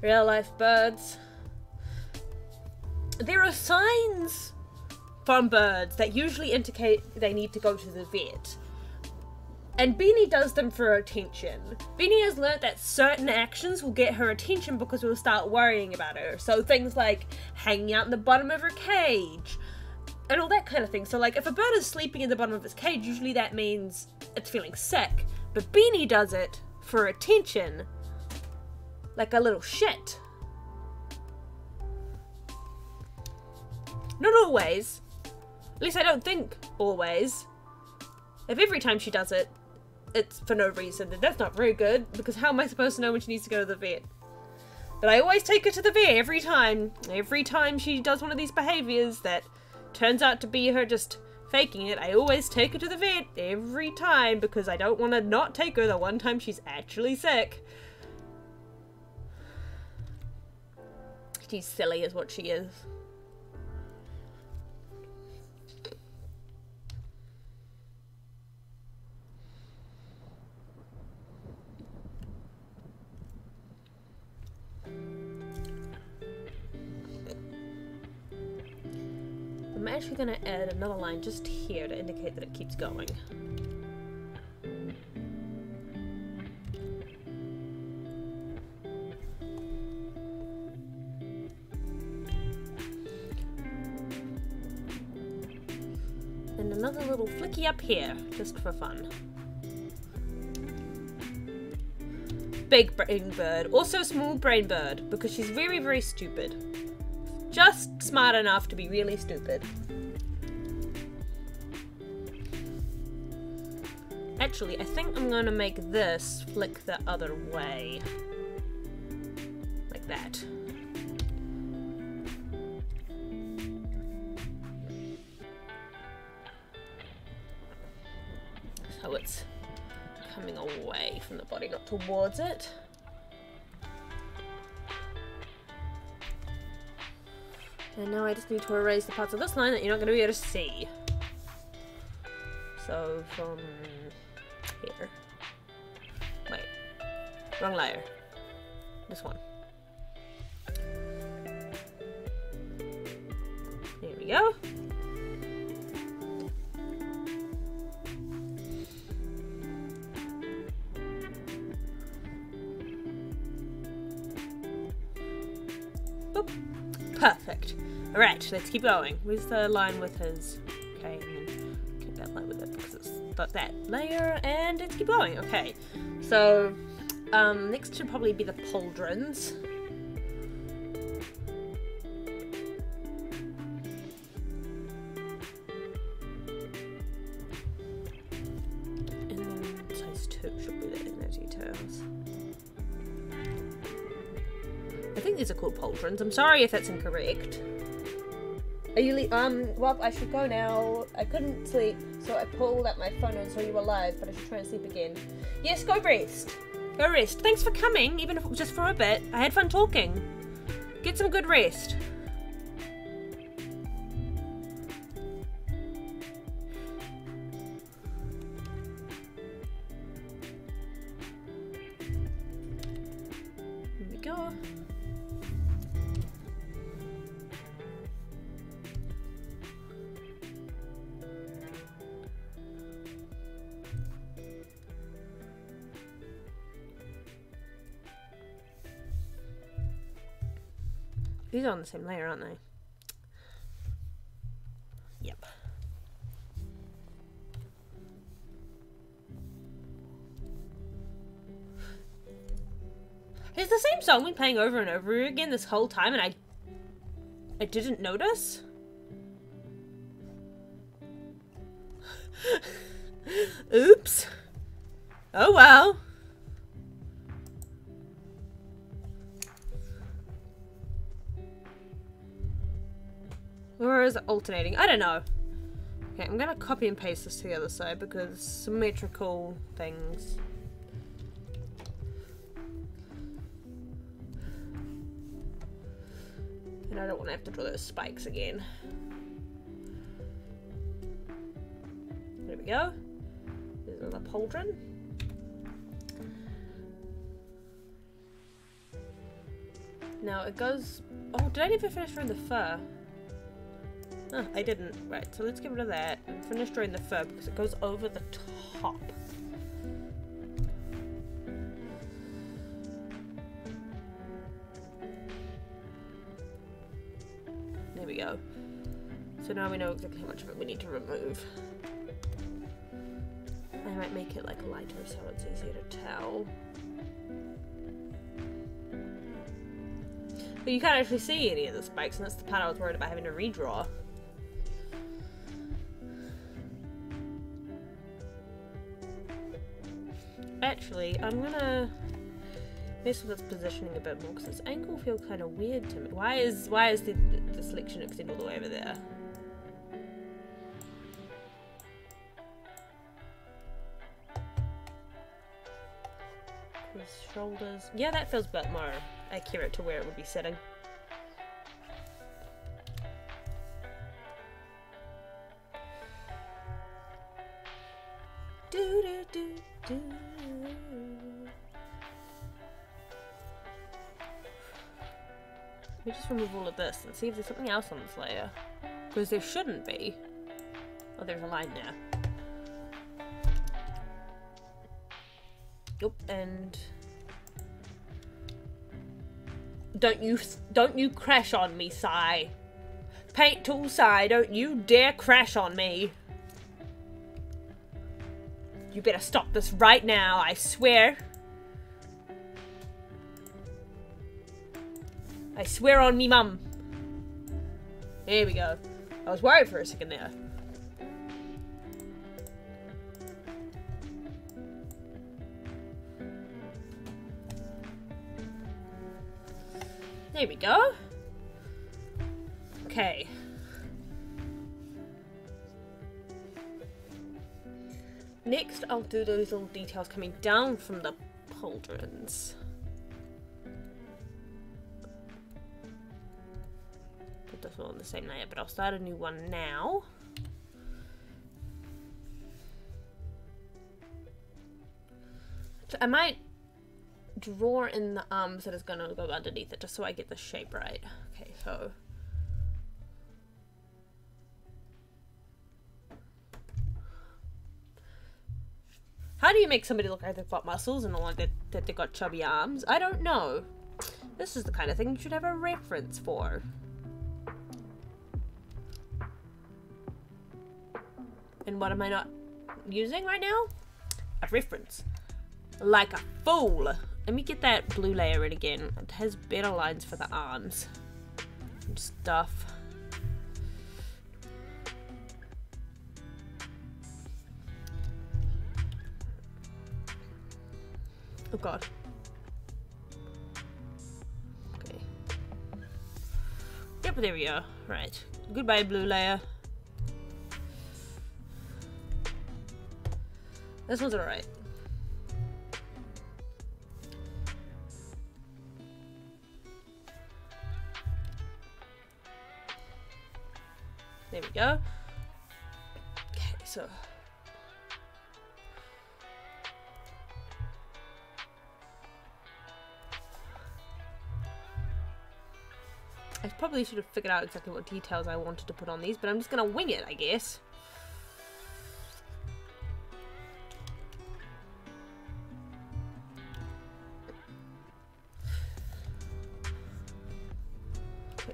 real life birds. There are signs from birds that usually indicate they need to go to the vet. And Beanie does them for attention. Beanie has learnt that certain actions will get her attention because we'll start worrying about her. So things like hanging out in the bottom of her cage and all that kind of thing. So like if a bird is sleeping in the bottom of its cage, usually that means it's feeling sick. But Beanie does it for attention. Like a little shit. Not always. At least I don't think always. If every time she does it, it's for no reason, then that's not very good, because how am I supposed to know when she needs to go to the vet? But I always take her to the vet every time. Every time she does one of these behaviors that turns out to be her just faking it, I always take her to the vet every time, because I don't want to not take her the one time she's actually sick. She's silly is what she is. I'm actually going to add another line just here to indicate that it keeps going. And another little flicky up here, just for fun. Big brain bird, also small brain bird, because she's very, very stupid. Just smart enough to be really stupid. Actually, I think I'm gonna make this flick the other way. Like that. So it's coming away from the body, not towards it. And now I just need to erase the parts of this line that you're not going to be able to see. So from here. Wait. Wrong layer. This one. There we go. Boop. Perfect. Alright, let's keep going. Where's the line with his... Okay, and then keep that line with it because it's got that layer, and let's keep going. Okay, so next should probably be the Pauldrons. And then size 2 should be there in the details. I think these are called Pauldrons. I'm sorry if that's incorrect. Are you well, I should go now. I couldn't sleep, so I pulled out my phone and saw you were live, but I should try and sleep again. Yes, go rest. Go rest. Thanks for coming, even if it was just for a bit. I had fun talking. Get some good rest. Here we go. These are on the same layer, aren't they? Yep. Has the same song been playing over and over again this whole time and I didn't notice? Oops. Oh well. Or is it alternating? I don't know. Okay, I'm gonna copy and paste this to the other side because symmetrical things. And I don't want to have to draw those spikes again. There we go. There's another pauldron. Now it goes... Oh, did I never finish drawing the fur? Oh, I didn't. Right, so let's get rid of that and finish drawing the fur because it goes over the top. There we go. So now we know exactly how much of it we need to remove. I might make it like lighter so it's easier to tell. But you can't actually see any of the spikes, and that's the part I was worried about having to redraw. Actually, I'm gonna mess with its positioning a bit more because its angle feels kind of weird to me. Why is the selection extend all the way over there? His shoulders. Yeah, that feels a bit more accurate to where it would be sitting. Do do do do. Let me just remove all of this and see if there's something else on this layer. Because there shouldn't be. Oh, there's a line there. Yep, and don't you crash on me, Sai. Paint tool Sai, don't you dare crash on me. You better stop this right now, I swear. I swear on me mum. There we go. I was worried for a second there. There we go. Okay. Next, I'll do those little details coming down from the pauldrons. Put this all on the same layer, but I'll start a new one now. So I might draw in the arms that is going to go underneath it just so I get the shape right. Okay, so how do you make somebody look like they've got muscles and all that they've got chubby arms? I don't know. This is the kind of thing you should have a reference for. And what am I not using right now? A reference. Like a fool. Let me get that blue layer in again. It has better lines for the arms and stuff. Oh god. Okay. Yep, there we go. Right. Goodbye, blue layer. This one's alright. There we go. Okay, so I probably should have figured out exactly what details I wanted to put on these, but I'm just gonna wing it, I guess. Okay,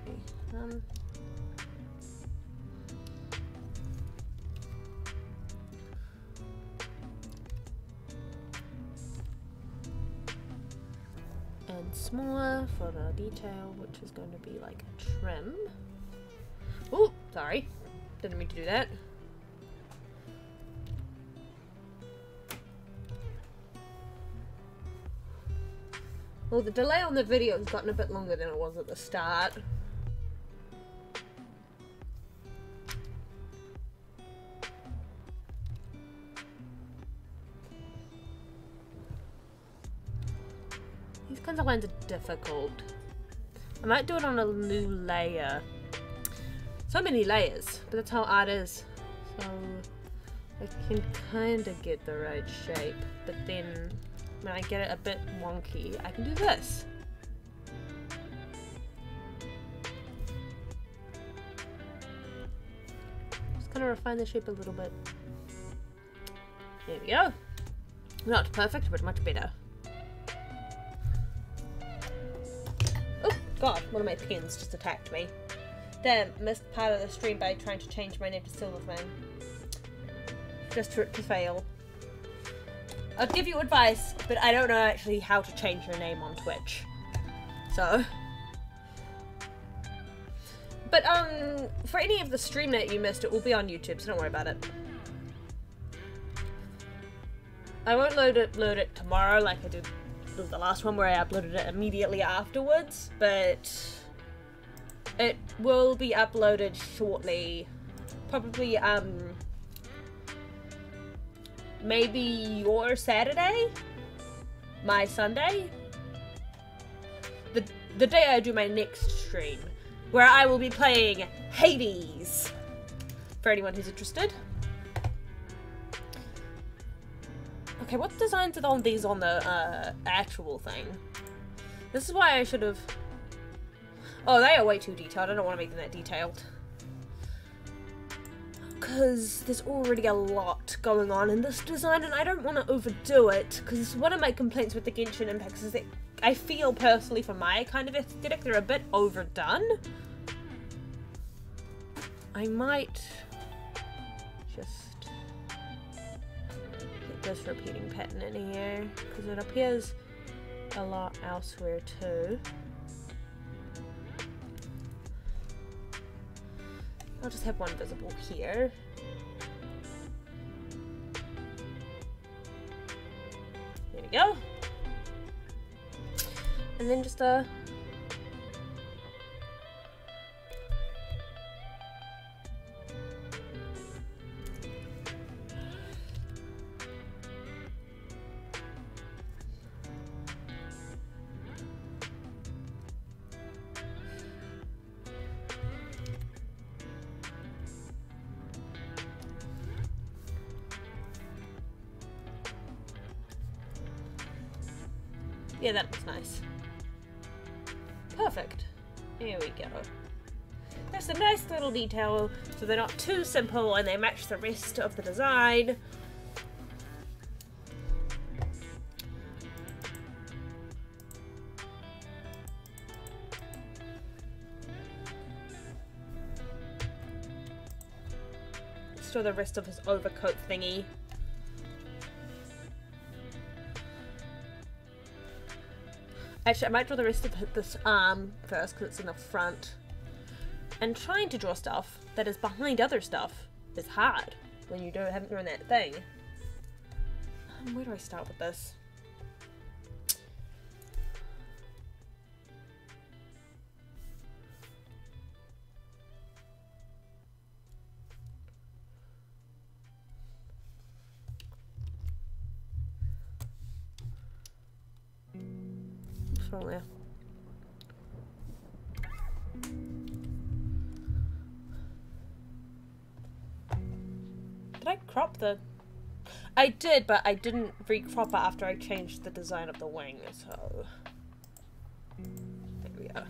and smaller for the detail, which is going to be like a trim. Oh, sorry. Didn't mean to do that. Well, the delay on the video has gotten a bit longer than it was at the start. These kinds of lines are difficult. I might do it on a new layer. So many layers, but that's how art is. So I can kind of get the right shape, but then when I get it a bit wonky, I can do this. Kind of refine the shape a little bit. There we go. Not perfect, but much better. Oh god, one of my pins just attacked me. Damn, missed part of the stream by trying to change my name to Silverfang. Just for it to fail. I'll give you advice, but I don't know actually how to change your name on Twitch. So... But, for any of the stream that you missed, it will be on YouTube, so don't worry about it. I won't load it tomorrow like I did with the last one where I uploaded it immediately afterwards, but it will be uploaded shortly. Probably, maybe your Saturday? My Sunday? The day I do my next stream, where I will be playing Hades, for anyone who's interested. Okay, what designs are on these on the actual thing? This is why I should have... Oh, they are way too detailed. I don't want to make them that detailed. Because there's already a lot going on in this design, and I don't want to overdo it, because one of my complaints with the Genshin impacts is that I feel personally, for my kind of aesthetic, they're a bit overdone. I might just get this repeating pattern in here, because it appears a lot elsewhere too. I'll just have one visible here. There we go. And then just yeah, that looks nice. Perfect. Here we go. There's a nice little detail, so they're not too simple and they match the rest of the design. Still the rest of his overcoat thingy. Actually, I might draw the rest of this arm first because it's in the front. And trying to draw stuff that is behind other stuff is hard when you haven't drawn that thing. Where do I start with this? What's wrong there? Did I crop the... I did, but I didn't re-crop it after I changed the design of the wing, so... There we go.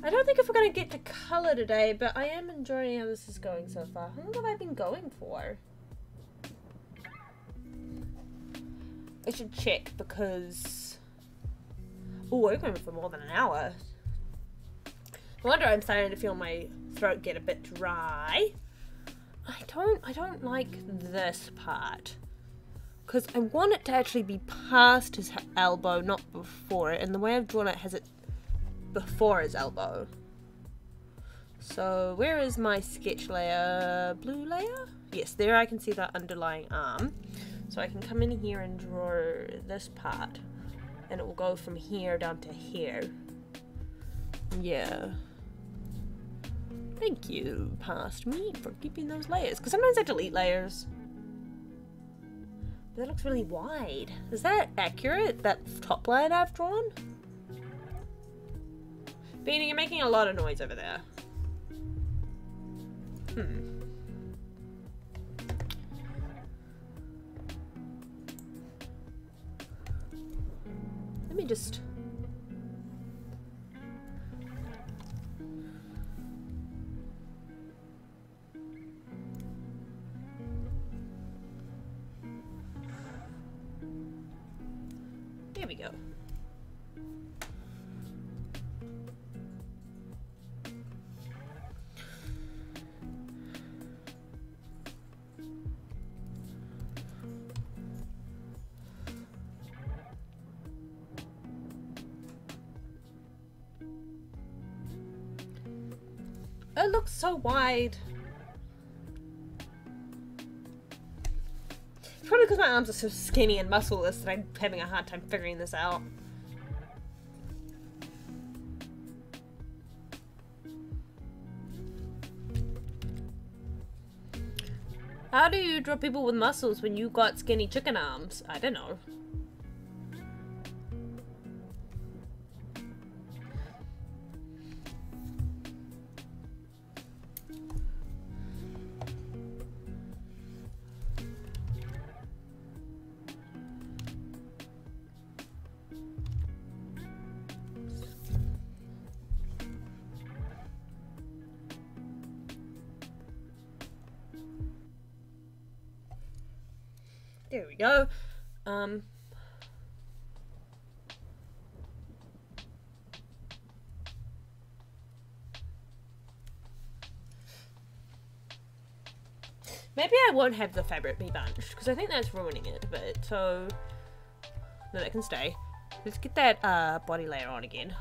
I don't think if we're gonna get to colour today, but I am enjoying how this is going so far. How long have I been going for? I should check because... Oh, we're going for more than an hour. No wonder I'm starting to feel my throat get a bit dry. I don't like this part. Because I want it to actually be past his elbow, not before it. And the way I've drawn it has it before his elbow. So where is my sketch layer? Blue layer? Yes, there I can see that underlying arm. So I can come in here and draw this part. And it will go from here down to here. Yeah. Thank you, past me, for keeping those layers. Because sometimes I delete layers. But that looks really wide. Is that accurate? That top line I've drawn? Beanie, you're making a lot of noise over there. Let me just... we go. It looks so wide. It's probably because my arms are so skinny and muscleless that I'm having a hard time figuring this out. How do you draw people with muscles when you got skinny chicken arms? I don't know. There we go. Maybe I won't have the fabric be bunched, because I think that's ruining it a bit, so... No, that can stay. Let's get that body layer on again.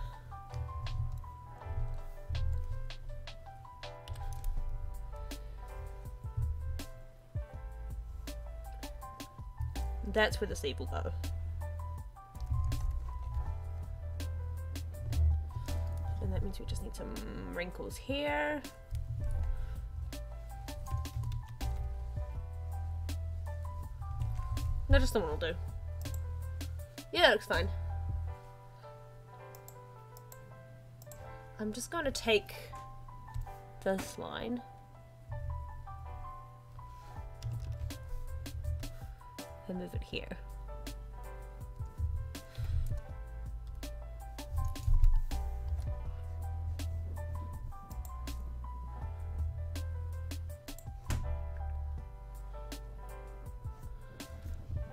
That's where the sleeve will go. And that means we just need some wrinkles here. No, just the one will do. Yeah, that looks fine. I'm just going to take this line. And move it here.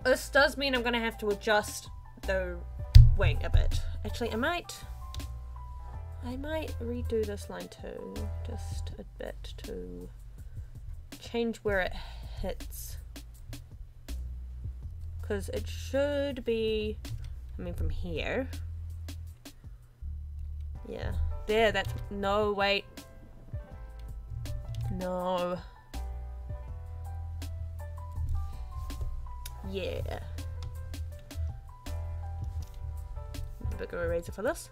This does mean I'm gonna have to adjust the wing a bit. Actually, I might redo this line too, just a bit to change where it hits. Because it should be, I mean, from here. Yeah. There, that's, no, wait. No. Yeah. A bigger eraser for this.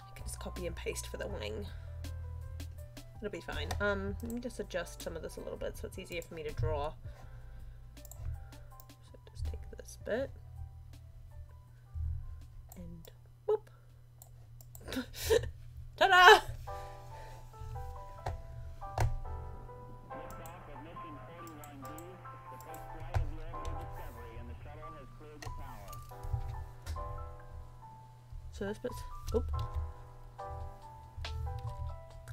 I can just copy and paste for the wing. It'll be fine. Let me just adjust some of this a little bit so it's easier for me to draw. So just take this bit. And whoop. Ta-da! So this bit's, oop.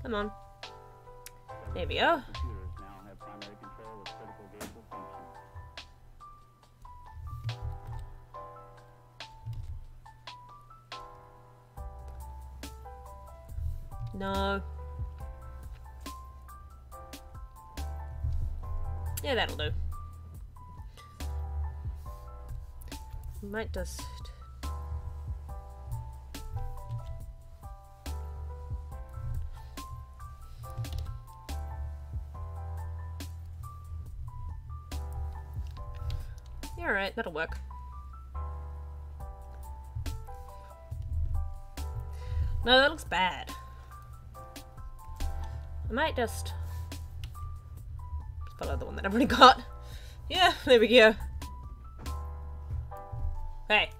Come on. There we go. No. Yeah, that'll do. Might just... Yeah, alright, that'll work. No, that looks bad. I might just follow the one that I've already got. Yeah, there we go. Hey.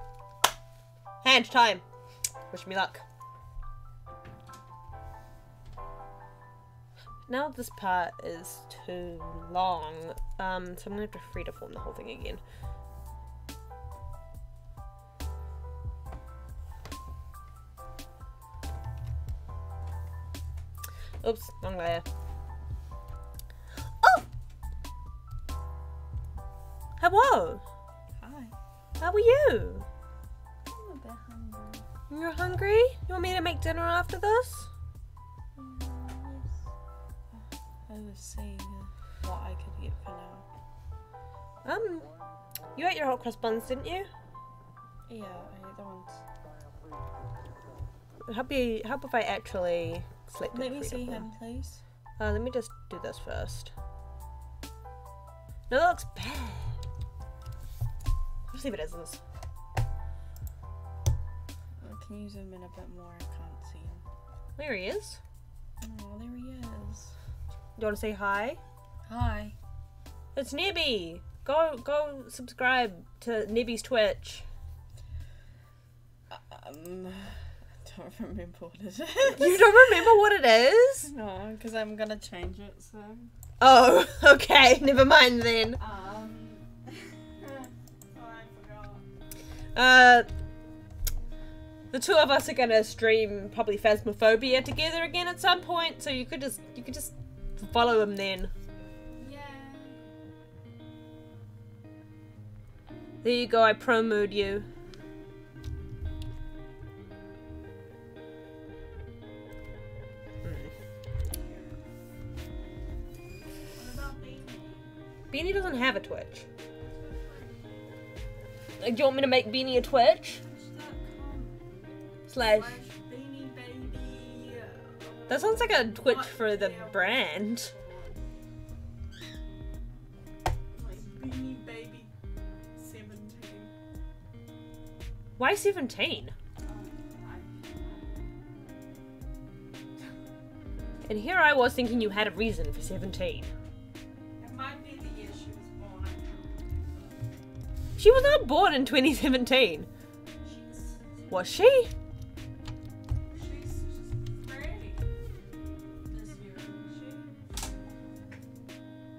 Hand time. Wish me luck. Now this part is too long, so I'm gonna have to free to form the whole thing again. Oops, wrong layer. Oh! Hello. Hi. How are you? I'm a bit hungry. You're hungry? You want me to make dinner after this? Yes. I was seeing what I could get for now. You ate your hot cross buns, didn't you? Yeah, I ate the ones. Help if I actually select Let me see him, please. Let me just do this first. No, that looks bad. Let's see if it isn't. I can use him in a bit more. I can't see him. There he is. Oh, there he is. You want to say hi? Hi. It's Nebby. Go subscribe to Nebby's Twitch. I don't remember what it is. You don't remember what it is? No, because I'm gonna change it, so. Oh, okay. Never mind then. Oh, I forgot. The two of us are gonna stream probably Phasmophobia together again at some point, so you could just follow him then. Yeah. There you go. I promoed you. Beanie doesn't have a Twitch. Do you want me to make Beanie a Twitch? Slash. Beanie Baby. That sounds like a Twitch for the brand. Beanie Baby 17. Why 17? And here I was thinking you had a reason for 17. It might be the year she was born. She was not born in 2017. Was she? She's 30 this year, isn't she?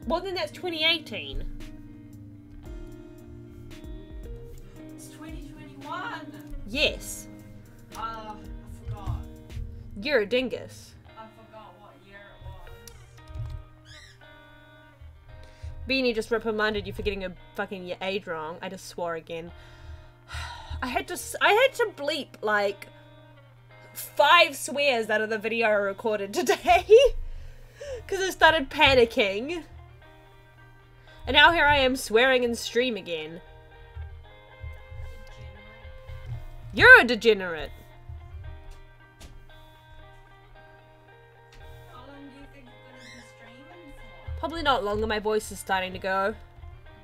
Well, then that's 2018. It's 2021. Yes. I forgot. You're a dingus. I forgot what year it was. Beanie just reprimanded you for getting your fucking age wrong. I just swore again. I had to bleep like 5 swears out of the video I recorded today because I started panicking. And now here I am swearing in stream again. You're a degenerate. How long do you think you're going to be streaming for? Probably not longer. My voice is starting to go. Do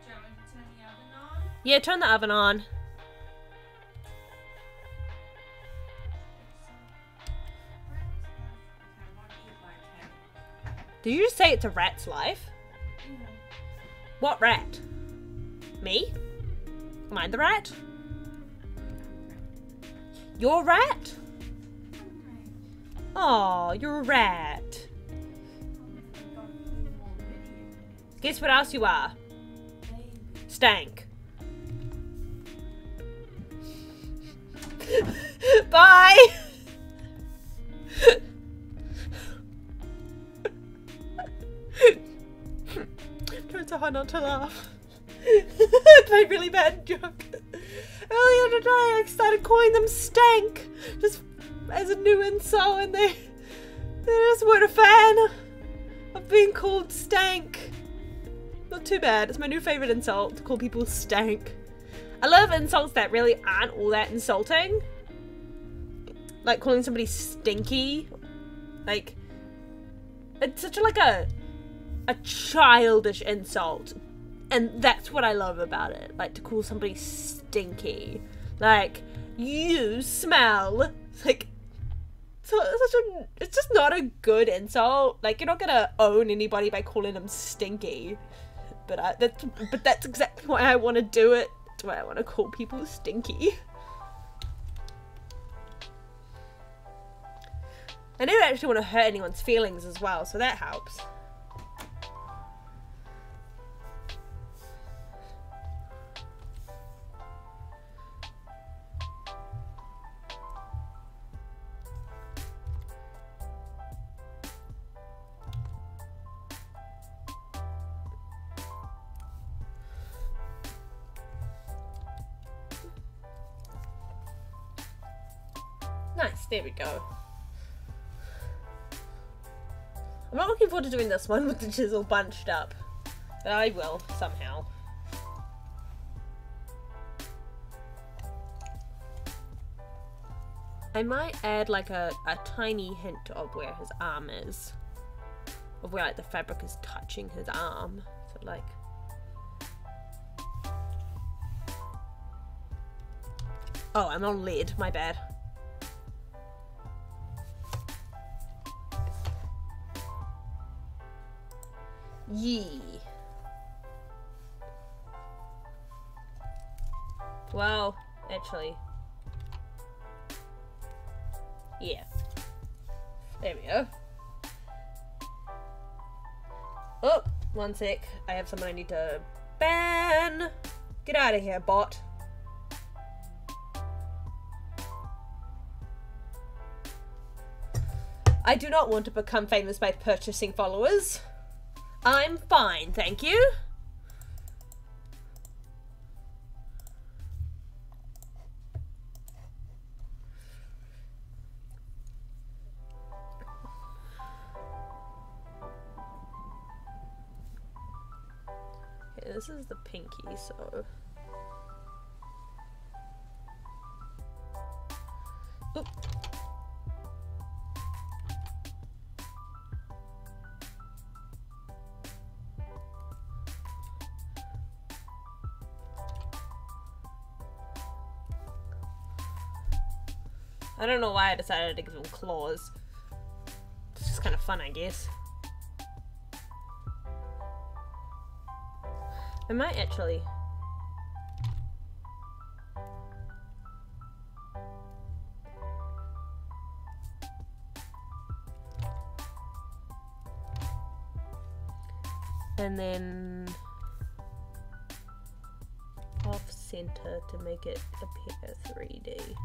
you want me to turn the oven on? Yeah, turn the oven on. Did you just say it's a rat's life? Yeah. What rat? Me? Am I the rat? You're a rat? Oh, you're a rat. Guess what else you are? Stank. Bye! Trying so hard not to laugh. It's my really bad joke. Earlier today I started calling them stank just as a new insult, and they just weren't a fan of being called stank. Not too bad. It's my new favourite insult, to call people stank. I love insults that really aren't all that insulting. Like calling somebody stinky. Like, it's such a childish insult. And that's what I love about it. Like, to call somebody stinky. Like, you smell. Like, it's just not a good insult. Like, you're not gonna own anybody by calling them stinky. But that's exactly why I want to do it. That's why I want to call people stinky. I never actually want to hurt anyone's feelings as well, so that helps. Nice, there we go. I'm not looking forward to doing this one with the chisel bunched up, but I will, somehow. I might add like a tiny hint of where his arm is. Of where like the fabric is touching his arm. So like... Oh, I'm on lead, my bad. Yee. Well, actually... Yeah. There we go. Oh, one sec. I have someone I need to ban. Get out of here, bot. I do not want to become famous by purchasing followers. I'm fine, thank you. Okay, this is the pinky, so... Oop. I don't know why I decided to give him claws. It's just kind of fun, I guess. I might actually... And then... off center to make it appear 3D.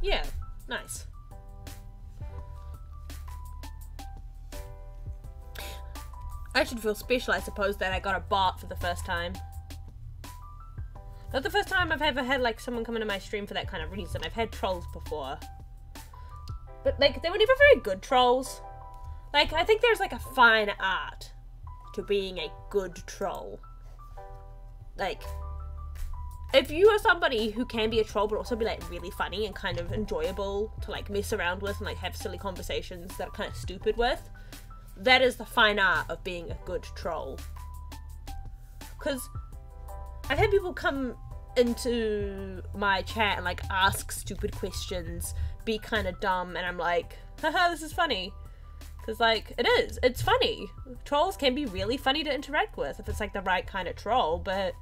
Yeah, nice. I should feel special, I suppose, that I got a bot for the first time. Not the first time I've ever had, like, someone come into my stream for that kind of reason. I've had trolls before. But, like, they were never very good trolls. Like, I think there's, like, a fine art to being a good troll. Like... if you are somebody who can be a troll but also be like really funny and kind of enjoyable to like mess around with and like have silly conversations that are kind of stupid with, that is the fine art of being a good troll. Because I've had people come into my chat and like ask stupid questions, be kind of dumb, and I'm like, haha, this is funny. Because like, it's funny. Trolls can be really funny to interact with if it's like the right kind of troll, but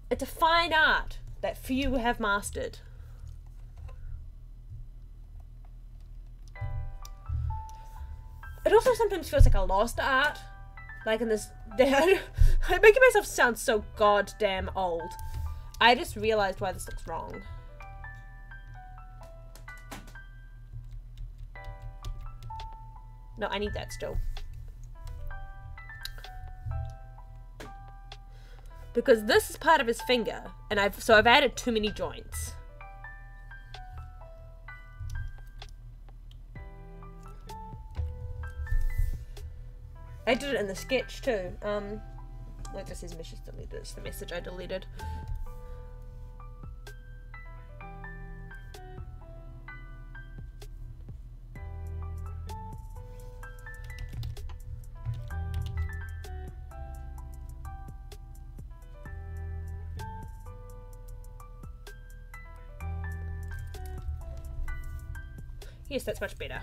it's a fine art that few have mastered. It also sometimes feels like a lost art. Like in this... I'm making myself sound so goddamn old. I just realized why this looks wrong. No, I need that still. Because this is part of his finger, and I've added too many joints. I did it in the sketch too. Like this says message deleted. It's the message I deleted. Yes, that's much better.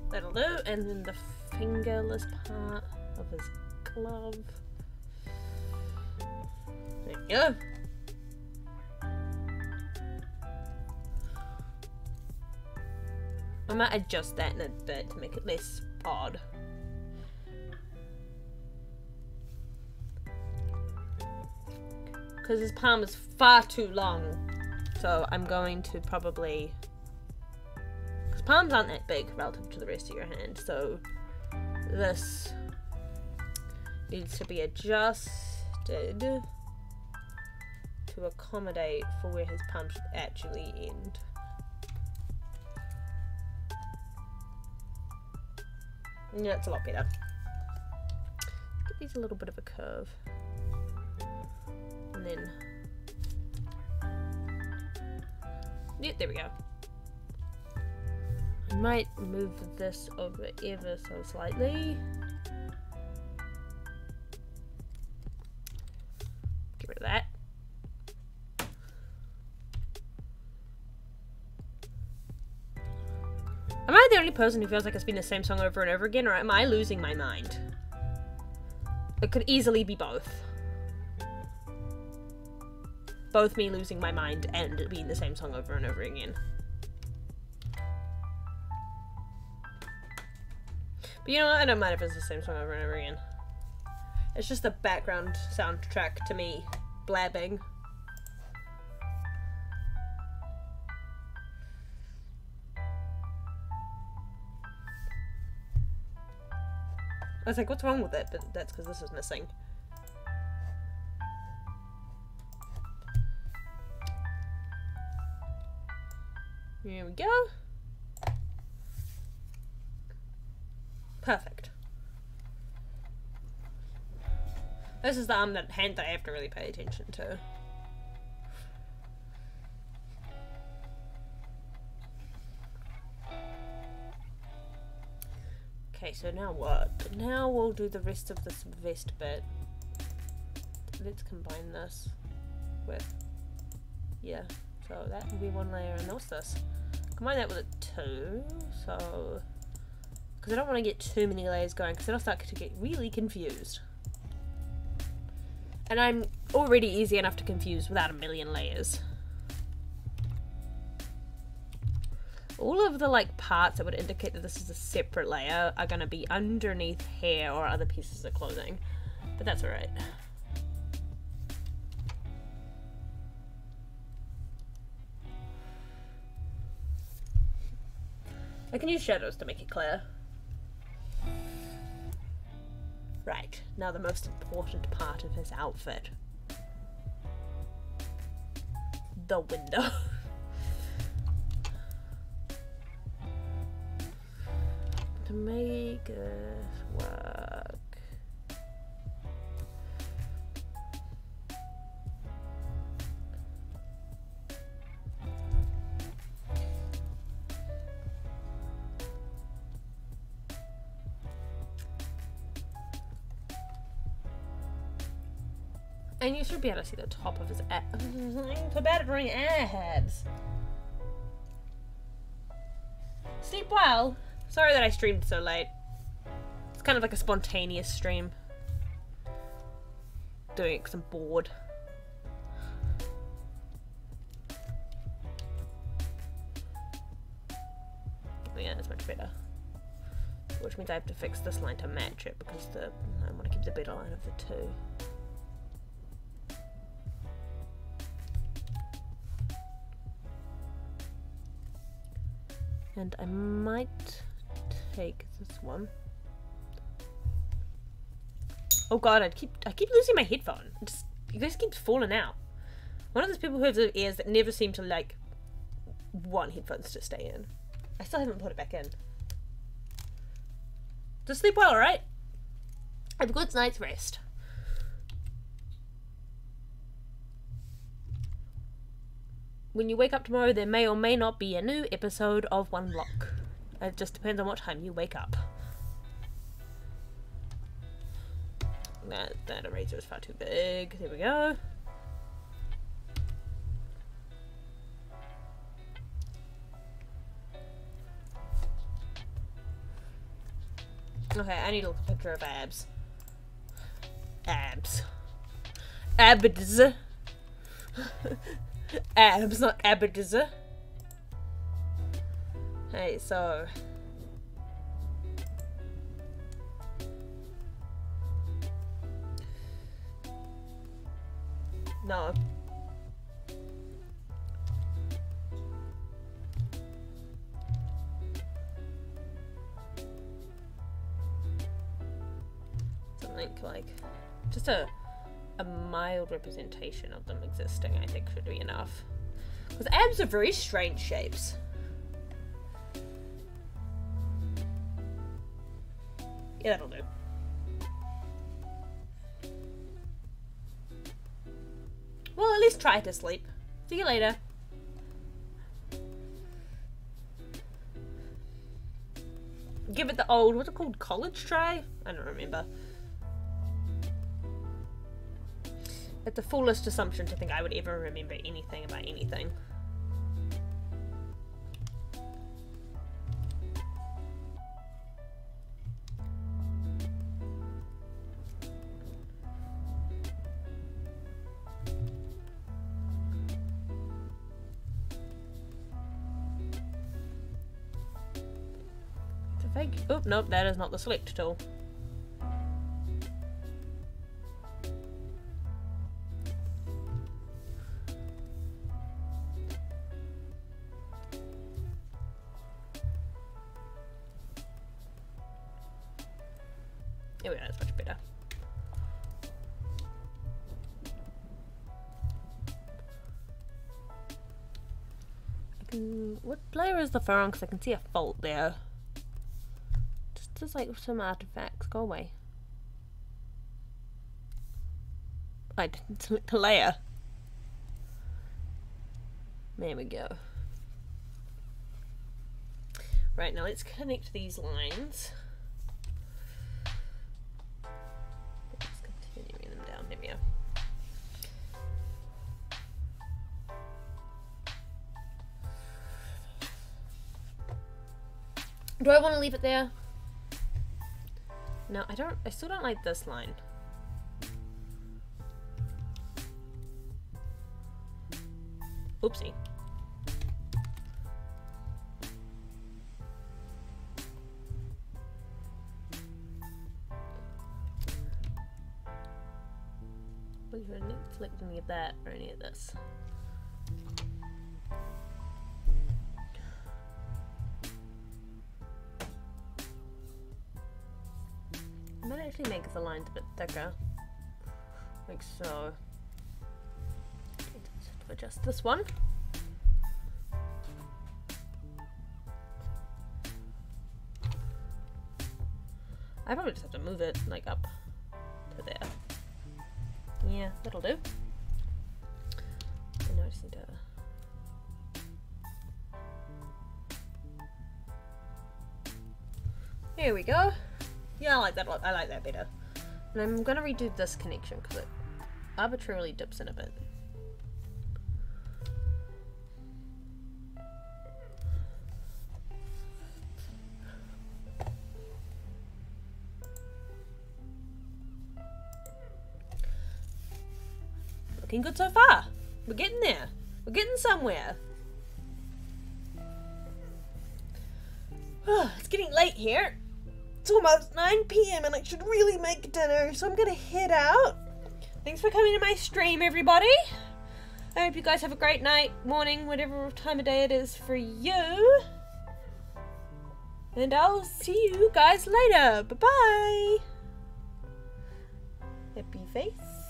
That'll do, and then the fingerless part of his glove. There we go. I might adjust that in a bit to make it less odd. Because his palm is far too long. So I'm going to probably... Because palms aren't that big relative to the rest of your hand. So this needs to be adjusted to accommodate for where his palm should actually end. Yeah, it's a lot better. Give these a little bit of a curve. And then... yeah, there we go. I might move this over ever so slightly. Get rid of that. Am I the only person who feels like it's been the same song over and over again, or am I losing my mind? It could easily be both. Both me losing my mind and it being the same song over and over again. But you know what? I don't mind if it's the same song over and over again. It's just the background soundtrack to me blabbing. I was like, what's wrong with it? But that's because this is missing. Here we go. Perfect. This is the hand that I have to really pay attention to. Okay, so now what? Now we'll do the rest of this vest bit. Let's combine this with... yeah, so that will be one layer, and what's this? Combine that with a 2, so... because I don't want to get too many layers going, because then I'll start to get really confused. And I'm already easy enough to confuse without a million layers. All of the like parts that would indicate that this is a separate layer are going to be underneath hair or other pieces of clothing. But that's alright. I can use shadows to make it clear. Right, now the most important part of his outfit. The window. To make it work. And you should be able to see the top of his abs. So bad at drawing abs. Sleep well. Sorry that I streamed so late. It's kind of like a spontaneous stream. Doing it because I'm bored. Yeah, that's much better. Which means I have to fix this line to match it because I want to keep the better line of the two. And I might take this one. Oh god, I keep losing my headphone. It just keeps falling out. One of those people who have the ears that never seem to like want headphones to stay in. I still haven't put it back in. Just sleep well, alright? Have a good night's rest. When you wake up tomorrow, there may or may not be a new episode of One Block. It just depends on what time you wake up. That eraser is far too big. There we go. Okay, I need a picture of abs. Abs. Abs. Abs, not abs. Hey, so... No. Something like... just a mild representation of them existing, I think, should be enough. Because abs are very strange shapes. Yeah, that'll do. Well, at least try to sleep. See you later. Give it the old, what's it called, college try? I don't remember. It's the foolish assumption to think I would ever remember anything about anything. Oh, nope, that is not the select tool. Here we go, that's much better. What layer is the fur on? Because I can see a fault there. Just like some artifacts. Go away. I didn't select a layer. There we go. Right, now let's connect these lines. Just continuing them down. There we go. Do I want to leave it there? No, I still don't like this line. Oopsie. Well, you didn't select any of that or any of this. I might actually make the lines a bit thicker, like so. Adjust this one. I probably just have to move it like up to there. Yeah, that'll do. And now I just need to. Here we go. Yeah, I like that. I like that better. And I'm gonna redo this connection because it arbitrarily dips in a bit. Looking good so far. We're getting there. We're getting somewhere. It's getting late here. It's almost 9 PM and I should really make dinner, so I'm gonna head out. Thanks for coming to my stream, everybody. I hope you guys have a great night, morning, whatever time of day it is for you. And I'll see you guys later. Bye-bye. Happy face.